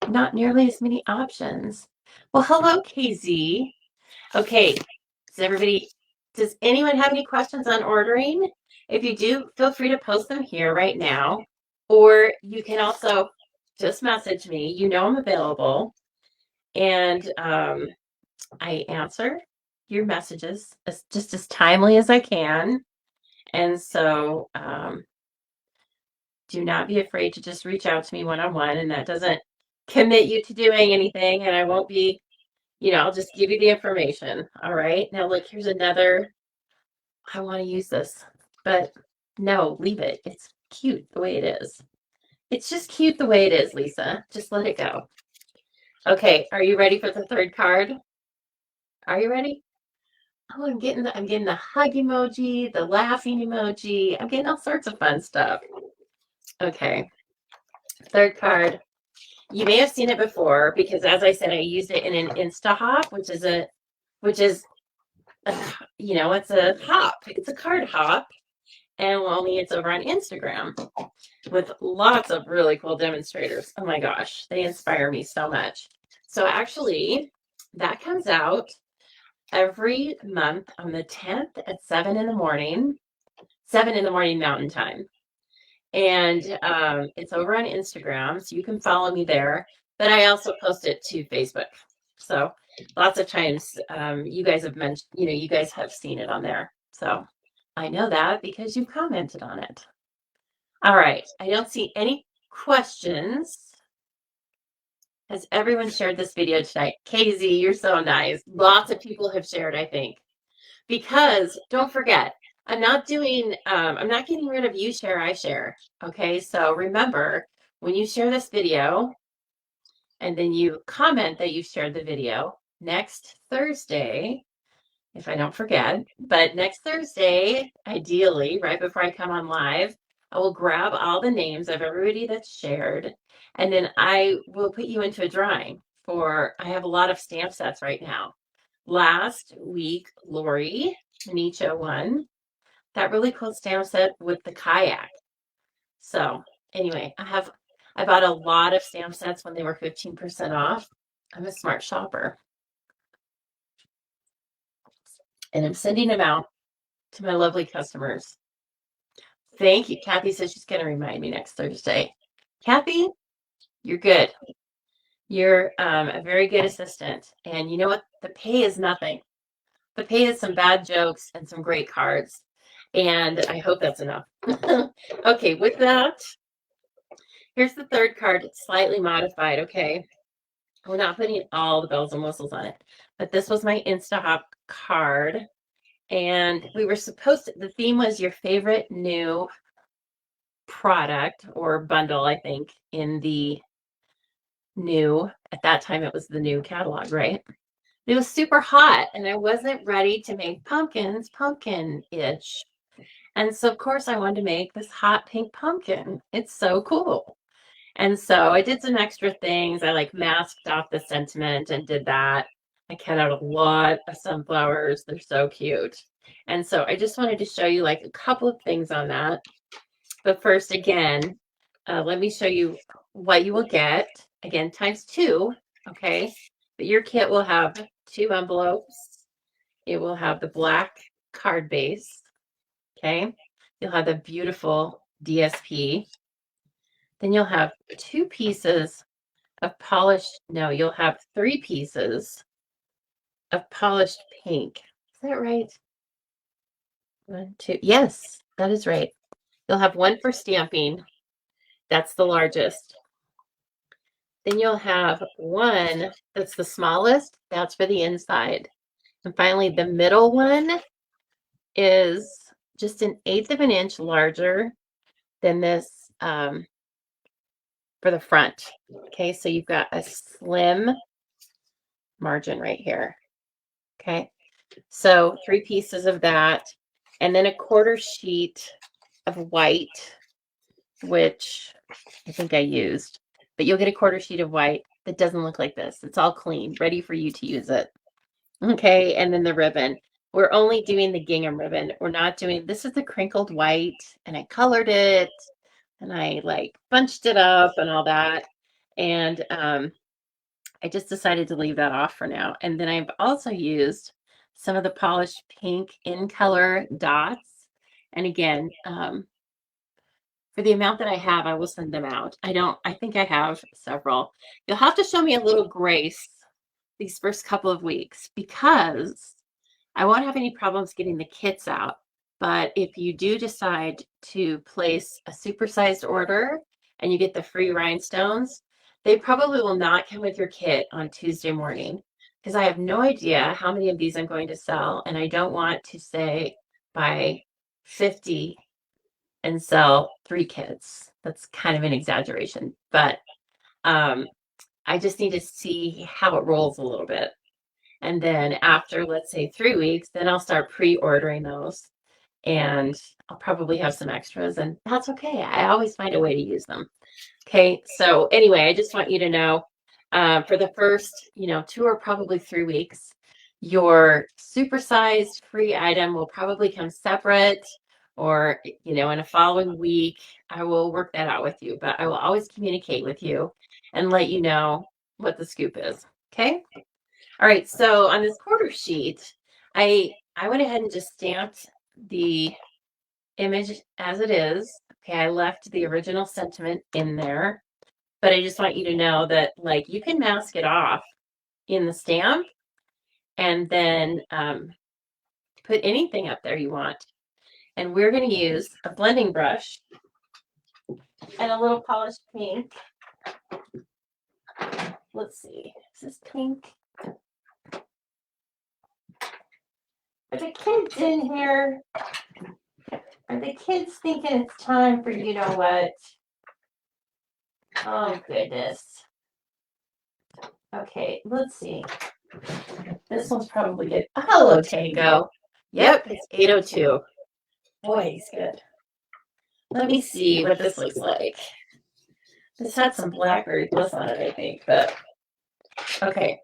Not nearly as many options. Well, hello, KZ. Okay, does anyone have any questions on ordering? If you do, feel free to post them here right now. Or you can also just message me. You know I'm available. And I answer your messages just as timely as I can. And so do not be afraid to just reach out to me one-on-one. And that doesn't commit you to doing anything. And I won't be, I'll just give you the information. All right. Now, look, here's another. I want to use this, but no, leave it. It's cute the way it is. It's just cute the way it is, Lisa. Just let it go. Okay, are you ready for the third card? Are you ready? Oh, I'm getting the hug emoji, the laughing emoji. I'm getting all sorts of fun stuff. Okay. Third card. You may have seen it before because, as I said, I used it in an InstaHop, which is it's a hop. It's a card hop, and only it's over on Instagram with lots of really cool demonstrators. Oh my gosh, they inspire me so much. So actually, that comes out every month on the 10th at 7 in the morning, 7 in the morning Mountain Time. And it's over on Instagram, so you can follow me there. But I also post it to Facebook. So lots of times you guys have mentioned, you guys have seen it on there. So I know that because you commented on it. All right. I don't see any questions. Has everyone shared this video tonight? KZ, you're so nice. Lots of people have shared, I think. Because don't forget, I'm not getting rid of you share, I share. Okay, so remember, when you share this video and then you comment that you shared the video, next Thursday, if I don't forget, but next Thursday, ideally, right before I come on live, I will grab all the names of everybody that's shared, and then I will put you into a drawing I have a lot of stamp sets right now. Last week, Lori Nietzsche won that really cool stamp set with the kayak. So anyway, I bought a lot of stamp sets when they were 15% off. I'm a smart shopper. And I'm sending them out to my lovely customers. Thank you. Kathy says she's going to remind me next Thursday. Kathy, you're good. You're a very good assistant. And you know what? The pay is nothing. The pay is some bad jokes and some great cards. And I hope that's enough. Okay, with that, here's the third card. It's slightly modified, okay? We're not putting all the bells and whistles on it. But this was my InstaHop card. And we were the theme was your favorite new product or bundle, I think, in the at that time it was the new catalog, right? It was super hot and I wasn't ready to make pumpkin-ish. And so, of course, I wanted to make this hot pink pumpkin. It's so cool. And so I did some extra things. I masked off the sentiment and did that. I cut out a lot of sunflowers. They're so cute. And so I just wanted to show you a couple of things on that. But first, again, let me show you what you will get. Again, ×2, okay? But your kit will have 2 envelopes. It will have the black card base, okay? You'll have the beautiful DSP. Then you'll have 2 pieces of you'll have 3 pieces of polished pink. Is that right? 1, 2. Yes, that is right. You'll have 1 for stamping. That's the largest. Then you'll have 1 that's the smallest. That's for the inside. And finally, the middle one is just 1/8 of an inch larger than this for the front. Okay, so you've got a slim margin right here. Okay, So 3 pieces of that, and then a quarter sheet of white, which I think I used, but you'll get a quarter sheet of white that doesn't look like this. It's all clean, ready for you to use it. Okay, and then the ribbon. We're only doing the gingham ribbon. We're not doing, this is the crinkled white, and I colored it, and I like bunched it up and all that. And I just decided to leave that off for now. And then I've also used some of the polished pink in color dots. And again, for the amount that I have, I will send them out. I think I have several. You'll have to show me a little grace these first couple of weeks because I won't have any problems getting the kits out. But if you do decide to place a supersized order and you get the free rhinestones, they probably will not come with your kit on Tuesday morning because I have no idea how many of these I'm going to sell. And I don't want to say buy 50 and sell 3 kits. That's kind of an exaggeration, but I just need to see how it rolls a little bit. And then after, let's say 3 weeks, then I'll start pre-ordering those. And I'll probably have some extras, and that's okay. I always find a way to use them. Okay, so anyway, I just want you to know for the first, 2 or probably 3 weeks, your supersized free item will probably come separate, or, in a following week, I will work that out with you, but I will always communicate with you and let you know what the scoop is. Okay. All right. So on this quarter sheet, I went ahead and just stamped the image as it is. Okay. I left the original sentiment in there, but I just want you to know that like you can mask it off in the stamp and then put anything up there you want. And we're going to use a blending brush and a little polished pink. Let's see, is this pink? Are the kids in here? Are the kids thinking it's time for you know what? Oh, goodness. Okay, let's see. This one's probably good. Hello, Tango. Yep, it's 8:02. Boy, he's good. Let me see what this looks like. This had some blackberry bliss on it, I think, but okay.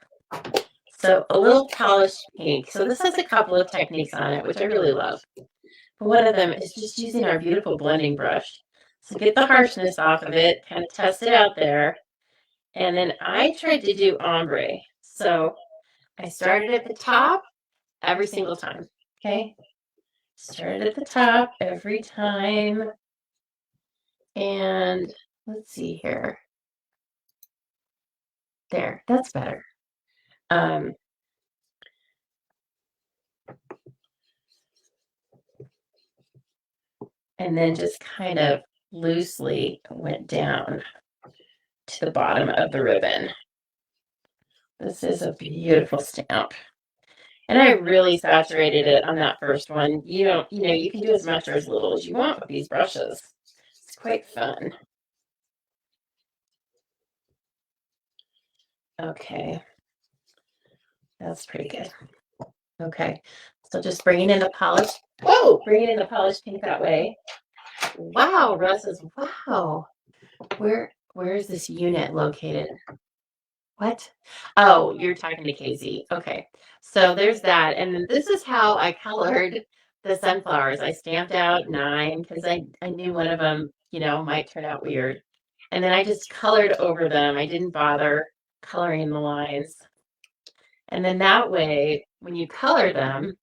So a little polished pink. So this has a couple of techniques on it, which I really love. But one of them is just using our beautiful blending brush. So get the harshness off of it, kind of test it out there. And then I tried to do ombre. So I started at the top every single time. Okay. Started at the top every time. And let's see here. There, that's better. And then just kind of loosely went down to the bottom of the ribbon. This is a beautiful stamp. And I really saturated it on that first one. You can do as much or as little as you want with these brushes. It's quite fun. Okay. That's pretty good. Okay. So just bringing in the polish. Whoa! Bringing in the polished pink that way. Wow, Russ is, wow. Where is this unit located? What? Oh, you're talking to Casey. Okay. So there's that. And then this is how I colored the sunflowers. I stamped out 9 because I knew one of them, might turn out weird. And then I just colored over them. I didn't bother coloring the lines. And then that way, when you color them,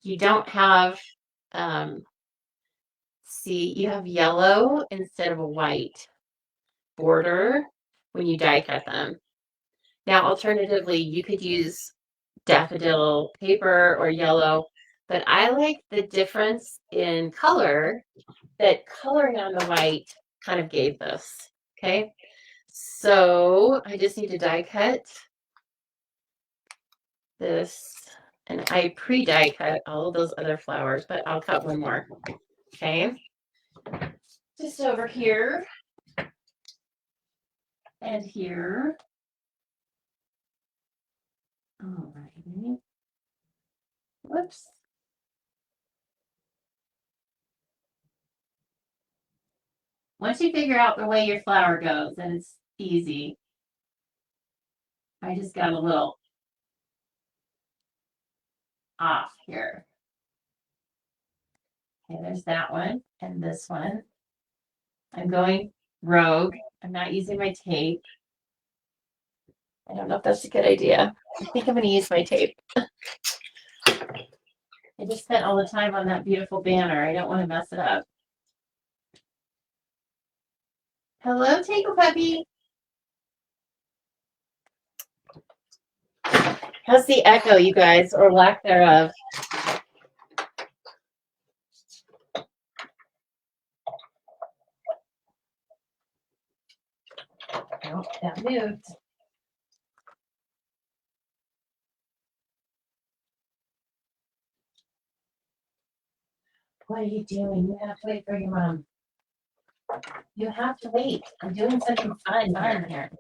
you don't have, you have yellow instead of a white border when you die cut them. Now, alternatively, you could use daffodil paper or yellow, but I like the difference in color that coloring on the white kind of gave this. Okay, so I just need to die cut this, and I pre-die cut all of those other flowers, but I'll cut one more. Okay, just over here and here. All right. Whoops. Once you figure out the way your flower goes, then it's easy. I just got a little off here. Okay, there's that one and this one. I'm going rogue. I'm not using my tape. I don't know if that's a good idea. I think I'm going to use my tape. I just spent all the time on that beautiful banner. I don't want to mess it up. Hello, Tangle Puppy. How's the echo, you guys, or lack thereof? Oh, that moved. What are you doing? You have to wait for your mom. You have to wait. I'm doing something fun here.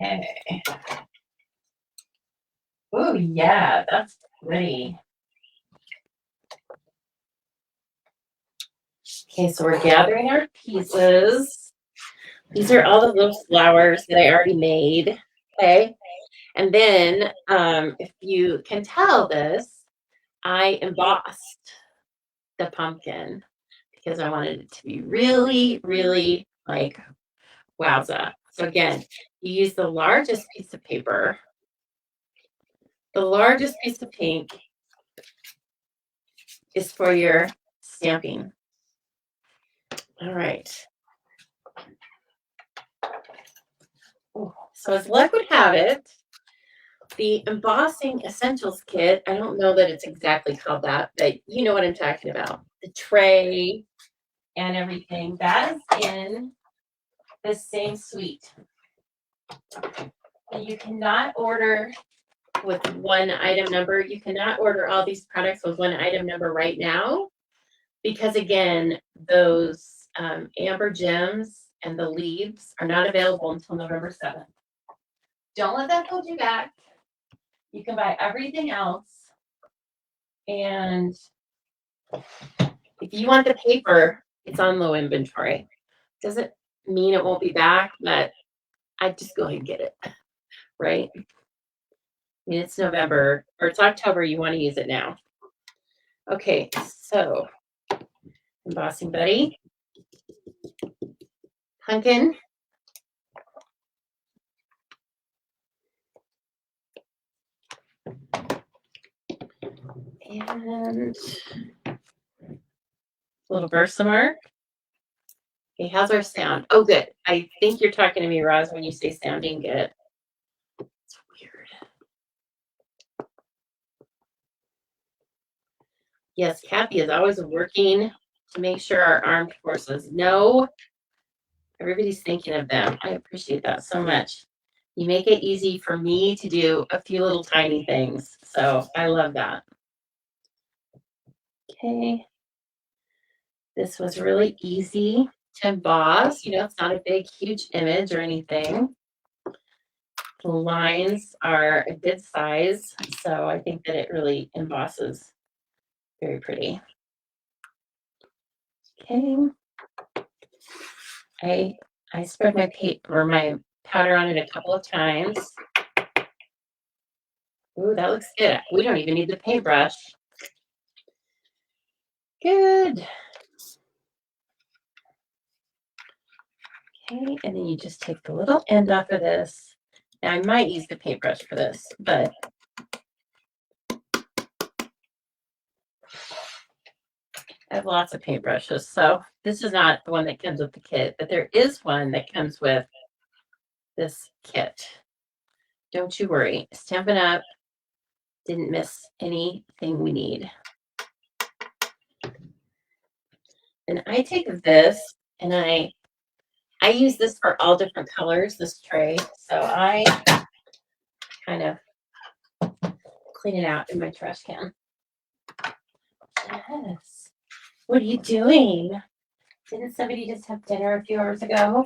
Okay. Oh, yeah, that's pretty. Okay, so we're gathering our pieces. These are all the little flowers that I already made. Okay. And then, if you can tell this, I embossed the pumpkin because I wanted it to be really, really like wowza. So again, you use the largest piece of paper, the largest piece of pink is for your stamping. All right. So as luck would have it, the embossing essentials kit, I don't know that it's exactly called that, but you know what I'm talking about. The tray and everything, that is in the same suite. You cannot order with one item number. You cannot order all these products with one item number right now because, again, those amber gems and the leaves are not available until November 7th. Don't let that hold you back. You can buy everything else. And if you want the paper, it's on low inventory. Doesn't mean it won't be back, but I'd just go ahead and get it, right? I mean, it's November or it's October. You want to use it now. Okay, so embossing buddy, pumpkin, and little Versamark. Okay, how's our sound? Oh, good. I think you're talking to me, Roz, when you say sounding good. It's weird. Yes, Kathy is always working to make sure our armed forces know everybody's thinking of them. I appreciate that so much. You make it easy for me to do a few little tiny things. So I love that. Okay. This was really easy to emboss. You know, it's not a big, huge image or anything. The lines are a good size, so I think that it really embosses very pretty. Okay. I spread my paper, my powder on it a couple of times. Ooh, that looks good. We don't even need the paintbrush. Good. Okay, and then you just take the little end off of this. Now I might use the paintbrush for this, but I have lots of paintbrushes. So this is not the one that comes with the kit, but there is one that comes with this kit. Don't you worry. Stampin' Up! Didn't miss anything we need. And I take this and I use this for all different colors, this tray. So I kind of clean it out in my trash can. Yes. What are you doing? Didn't somebody just have dinner a few hours ago?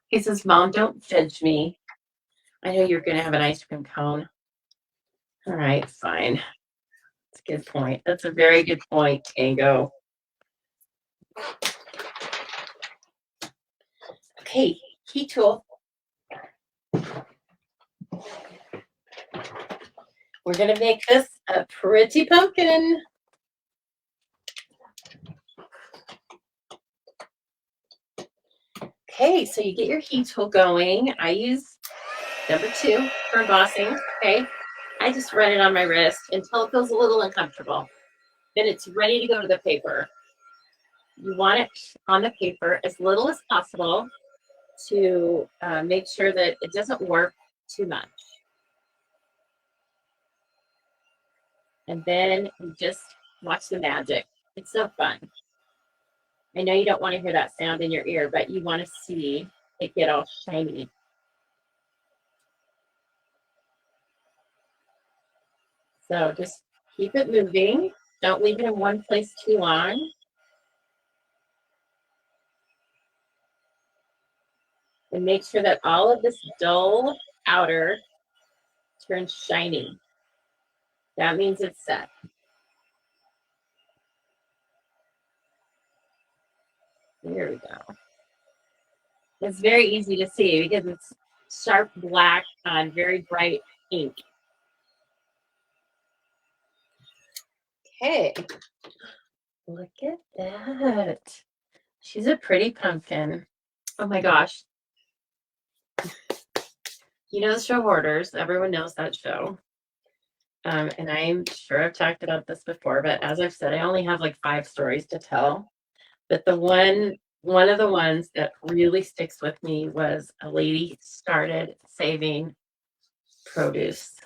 He says, Mom, don't judge me. I know you're going to have an ice cream cone. All right, fine. That's a good point. That's a very good point, Tango. Okay, key tool. We're going to make this a pretty pumpkin. Okay, so you get your heat tool going. I use number 2 for embossing. Okay, I just run it on my wrist until it feels a little uncomfortable. Then it's ready to go to the paper. You want it on the paper as little as possible to make sure that it doesn't warp too much. And then you just watch the magic. It's so fun. I know you don't want to hear that sound in your ear, but you want to see it get all shiny. So just keep it moving. Don't leave it in one place too long. And make sure that all of this dull outer turns shiny. That means it's set. There we go. It's very easy to see because it's sharp black on very bright ink. Okay. Look at that. She's a pretty pumpkin. Oh my gosh. You know the show Hoarders. Everyone knows that show. And I'm sure I've talked about this before, but as I've said, I only have like 5 stories to tell. But the one of the ones that really sticks with me was a lady started saving produce.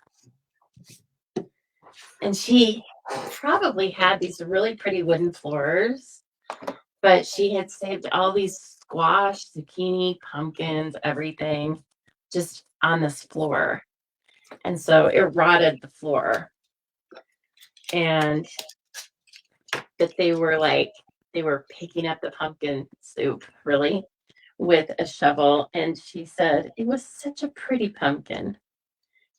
And she probably had these really pretty wooden floors, but she had saved all these squash, zucchini, pumpkins, everything just on this floor. And so it rotted the floor. And but they were picking up the pumpkin soup, really, with a shovel. And she said it was such a pretty pumpkin.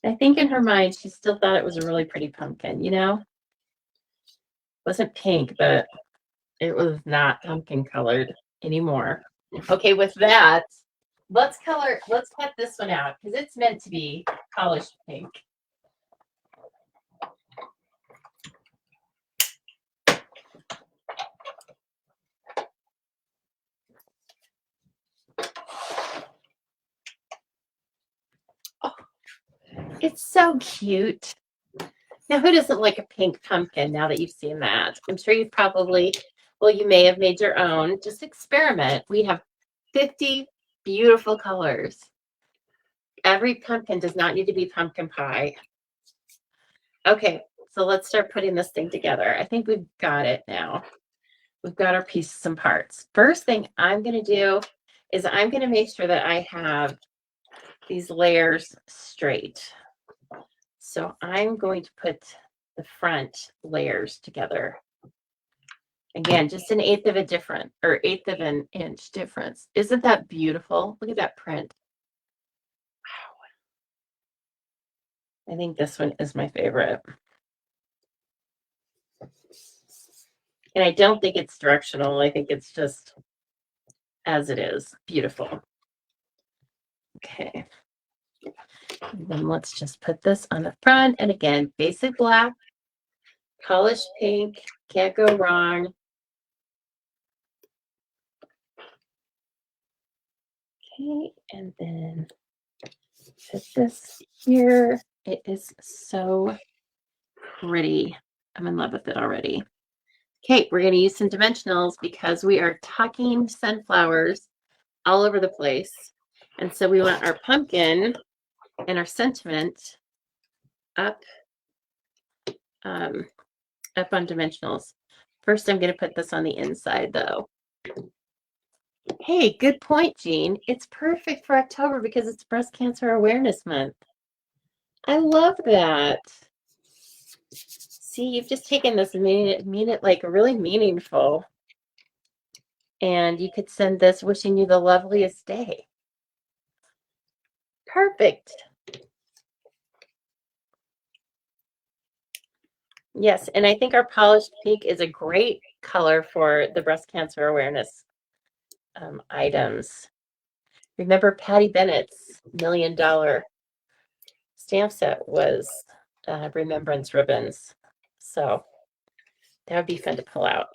I think in her mind, she still thought it was a really pretty pumpkin, you know? It wasn't pink, but it was not pumpkin colored anymore. Okay, with that, let's cut this one out because it's meant to be polished pink. It's so cute. Now, who doesn't like a pink pumpkin now that you've seen that? I'm sure you've probably, well, you may have made your own. Just experiment. We have 50 beautiful colors. Every pumpkin does not need to be pumpkin pie. Okay, so let's start putting this thing together. I think we've got it now. We've got our pieces and parts. First thing I'm going to do is I'm going to make sure that I have these layers straight. So I'm going to put the front layers together. Again, just an eighth of an inch difference. Isn't that beautiful? Look at that print. Wow. I think this one is my favorite. And I don't think it's directional. I think it's just as it is. Beautiful. Okay. And then let's just put this on the front. And again, basic black, polished pink, can't go wrong. Okay, and then put this here. It is so pretty. I'm in love with it already. Okay, we're going to use some dimensionals because we are tucking sunflowers all over the place. And so we want our pumpkin and our sentiment up on dimensionals. First, I'm going to put this on the inside, though. Hey, good point, Jean. It's perfect for October because it's Breast Cancer Awareness Month. I love that. See, you've just taken this and made it like really meaningful. And you could send this wishing you the loveliest day. Perfect. Yes, and I think our polished pink is a great color for the breast cancer awareness items. Remember Patty Bennett's $1 million stamp set was remembrance ribbons. So that would be fun to pull out.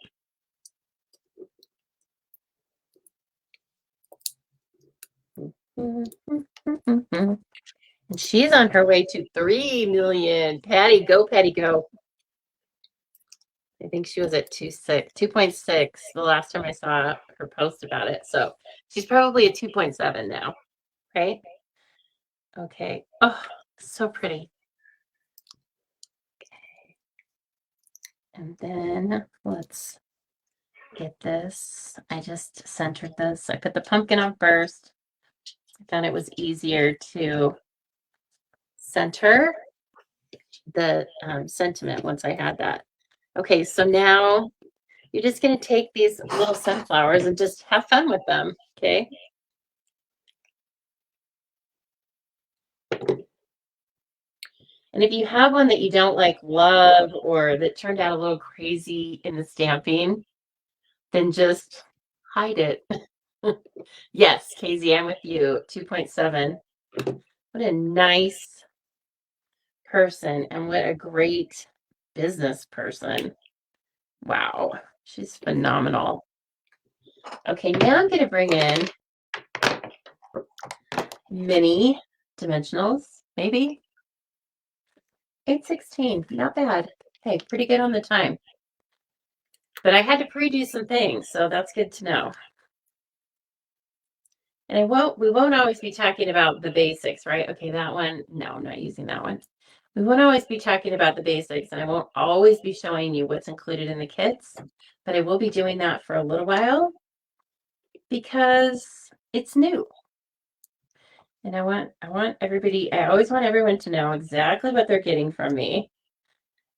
And she's on her way to 3 million. Patty, go, Patty, go. I think she was at 2.6 the last time I saw her post about it. So she's probably at 2.7 now, right? Okay. Oh, so pretty. Okay. And then let's get this. I just centered this. I put the pumpkin on first. I found it was easier to center the sentiment once I had that. Okay, so now you're just going to take these little sunflowers and just have fun with them, okay? And if you have one that you don't love or that turned out a little crazy in the stamping, then just hide it. Yes, KZ, I'm with you. 2.7. What a nice person and what a great business person. Wow, she's phenomenal. Okay, now I'm going to bring in mini dimensionals, maybe. 816, not bad. Hey, pretty good on the time. But I had to pre-do some things, so that's good to know. And we won't always be talking about the basics, right? Okay, that one, no, I'm not using that one. We won't always be talking about the basics, and I won't always be showing you what's included in the kits, but I will be doing that for a little while because it's new. And I want everybody, I always want everyone to know exactly what they're getting from me.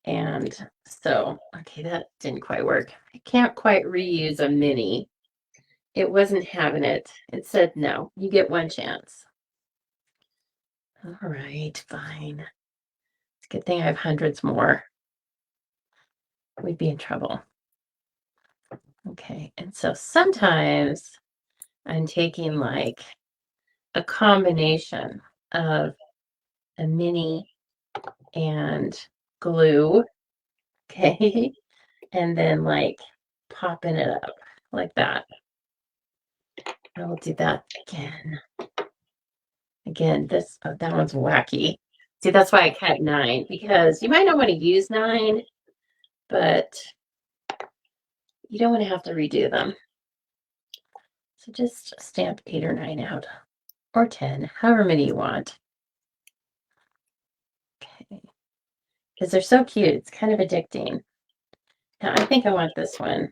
And so, okay, that didn't quite work. I can't quite reuse a mini. It wasn't having it. It said, no, you get one chance. All right, fine. It's a good thing I have hundreds more. We'd be in trouble. Okay, and so sometimes I'm taking like a combination of a mini and glue, okay, and then like popping it up like that. I will do that again. Again, that one's wacky. See, that's why I cut 9, because you might not want to use 9, but you don't want to have to redo them. So just stamp 8 or 9 out, or 10, however many you want. Okay, because they're so cute. It's kind of addicting. Now I think I want this one.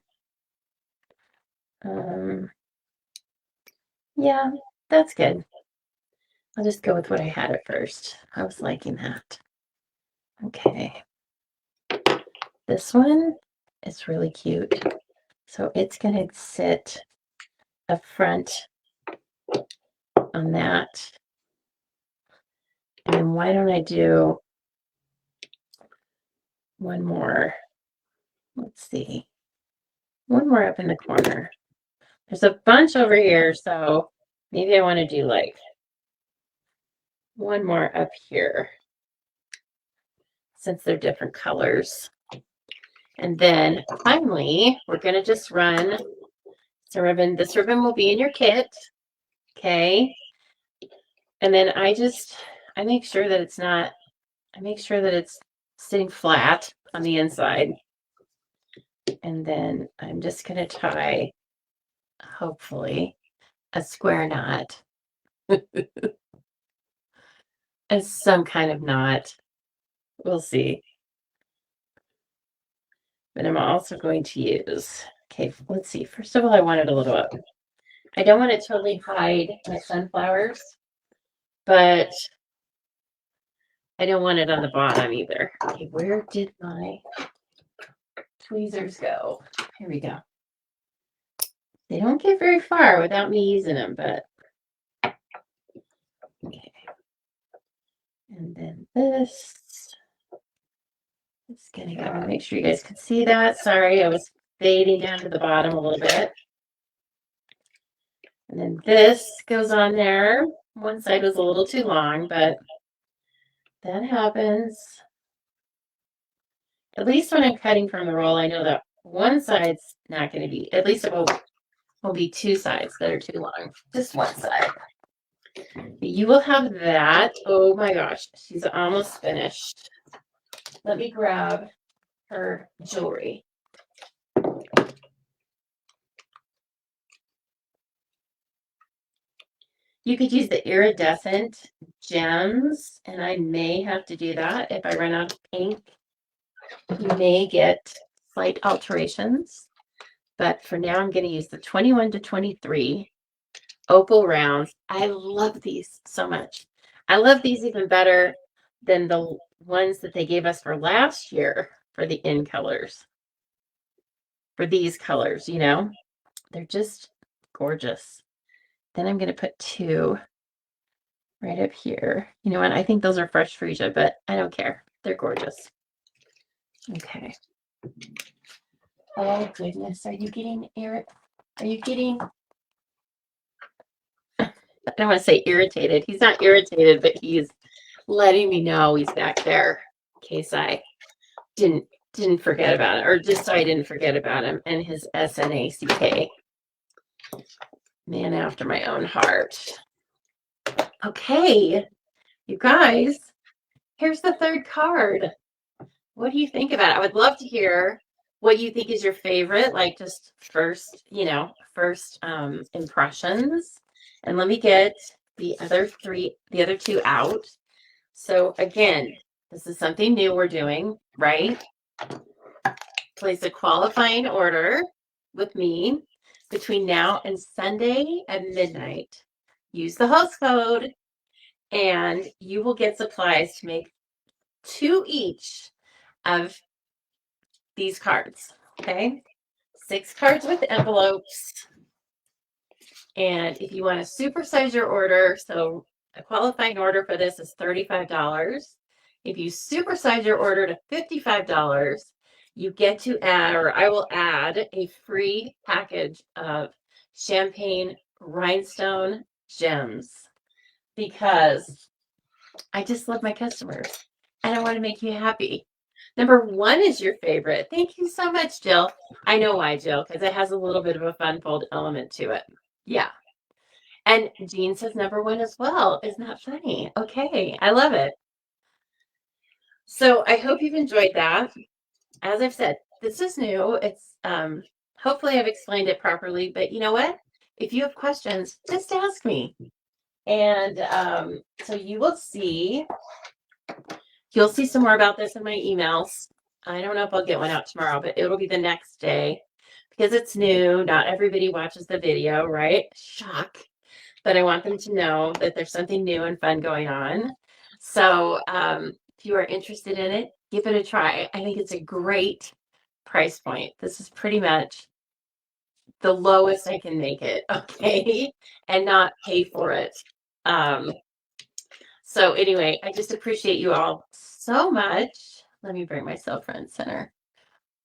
Yeah, that's good. I'll just go with what I had at first. I was liking that. Okay. This one is really cute. So it's going to sit up front on that. And then why don't I do one more? Let's see. One more up in the corner. There's a bunch over here, so maybe I want to do like one more up here since they're different colors. And then finally, we're going to just run some ribbon. This ribbon will be in your kit, okay? And then I make sure that it's sitting flat on the inside. And then I'm just going to tie, hopefully, a square knot. As some kind of knot. We'll see. But I'm also going to use, okay, let's see. First of all, I want it a little up. I don't want to totally hide my sunflowers, but I don't want it on the bottom either. Okay, where did my tweezers go? Here we go. They don't get very far without me using them, but okay. this. Just gonna go and make sure you guys can see that. Sorry, I was fading down to the bottom a little bit. And then this goes on there. One side was a little too long, but that happens. At least when I'm cutting from the roll, I know that one side's not going to be, at least it will be two sides that are too long. Just one side. You will have that. Oh my gosh, she's almost finished. Let me grab her jewelry. You could use the iridescent gems, and I may have to do that if I run out of ink. You may get slight alterations, but for now I'm going to use the 21 to 23 opal rounds. I love these so much. I love these even better than the ones that they gave us for last year for the in colors. For these colors, you know, they're just gorgeous. Then I'm going to put two right up here. You know what? I think those are fresh freesia, but I don't care. They're gorgeous. Okay. Oh goodness, are you getting I don't want to say irritated. He's not irritated, but he's letting me know he's back there in case I didn't forget about it, or just so I didn't forget about him and his SNACK. Man after my own heart. Okay, you guys, here's the third card. What do you think about it? I would love to hear what you think is your favorite, like just first impressions. And let me get the other two out. So again, this is something new we're doing, right? Place a qualifying order with me between now and Sunday at midnight. Use the host code and you will get supplies to make 2 each of these cards. Okay, 6 cards with envelopes. And if you want to supersize your order, so a qualifying order for this is $35. If you supersize your order to $55, you get to add, or I will add, a free package of champagne rhinestone gems because I just love my customers and I want to make you happy. Number 1 is your favorite. Thank you so much, Jill. I know why, Jill, because it has a little bit of a fun fold element to it. Yeah. And Jean says number 1 as well. Isn't that funny? Okay, I love it. So I hope you've enjoyed that. As I've said, this is new. It's hopefully I've explained it properly, but you know what? If you have questions, just ask me. And so you'll see some more about this in my emails. I don't know if I'll get one out tomorrow, but it'll be the next day because it's new. Not everybody watches the video, right? Shock. But I want them to know that there's something new and fun going on. So if you are interested in it, give it a try. I think it's a great price point. This is pretty much the lowest I can make it, okay? And not pay for it. So anyway, I just appreciate you all so much. Let me bring myself front and center.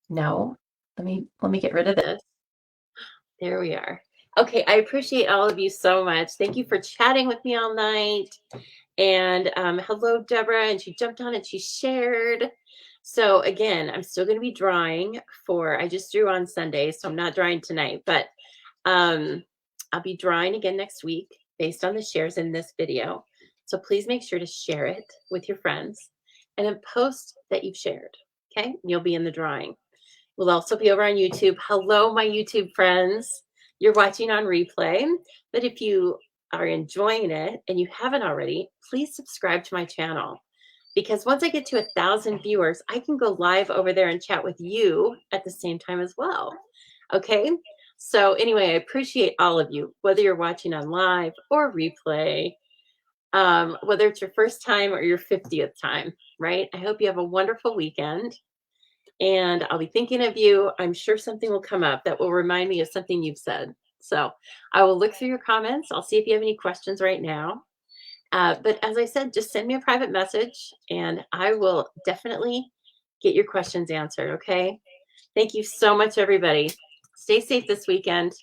No, let me get rid of this. There we are. Okay, I appreciate all of you so much. Thank you for chatting with me all night. And hello, Deborah. And she jumped on and she shared. So again, I'm still going to be drawing I just drew on Sunday, so I'm not drawing tonight, but I'll be drawing again next week based on the shares in this video. So please make sure to share it with your friends and then post that you've shared. Okay, you'll be in the drawing. We'll also be over on YouTube. Hello, my YouTube friends. You're watching on replay, but if you are enjoying it and you haven't already, please subscribe to my channel because once I get to 1,000 viewers, I can go live over there and chat with you at the same time as well. Okay, so anyway, I appreciate all of you, whether you're watching on live or replay, whether it's your first time or your 50th time, right? I hope you have a wonderful weekend. And I'll be thinking of you. I'm sure something will come up that will remind me of something you've said. So I will look through your comments. I'll see if you have any questions right now. But as I said, just send me a private message and I will definitely get your questions answered. Okay. Thank you so much, everybody. Stay safe this weekend.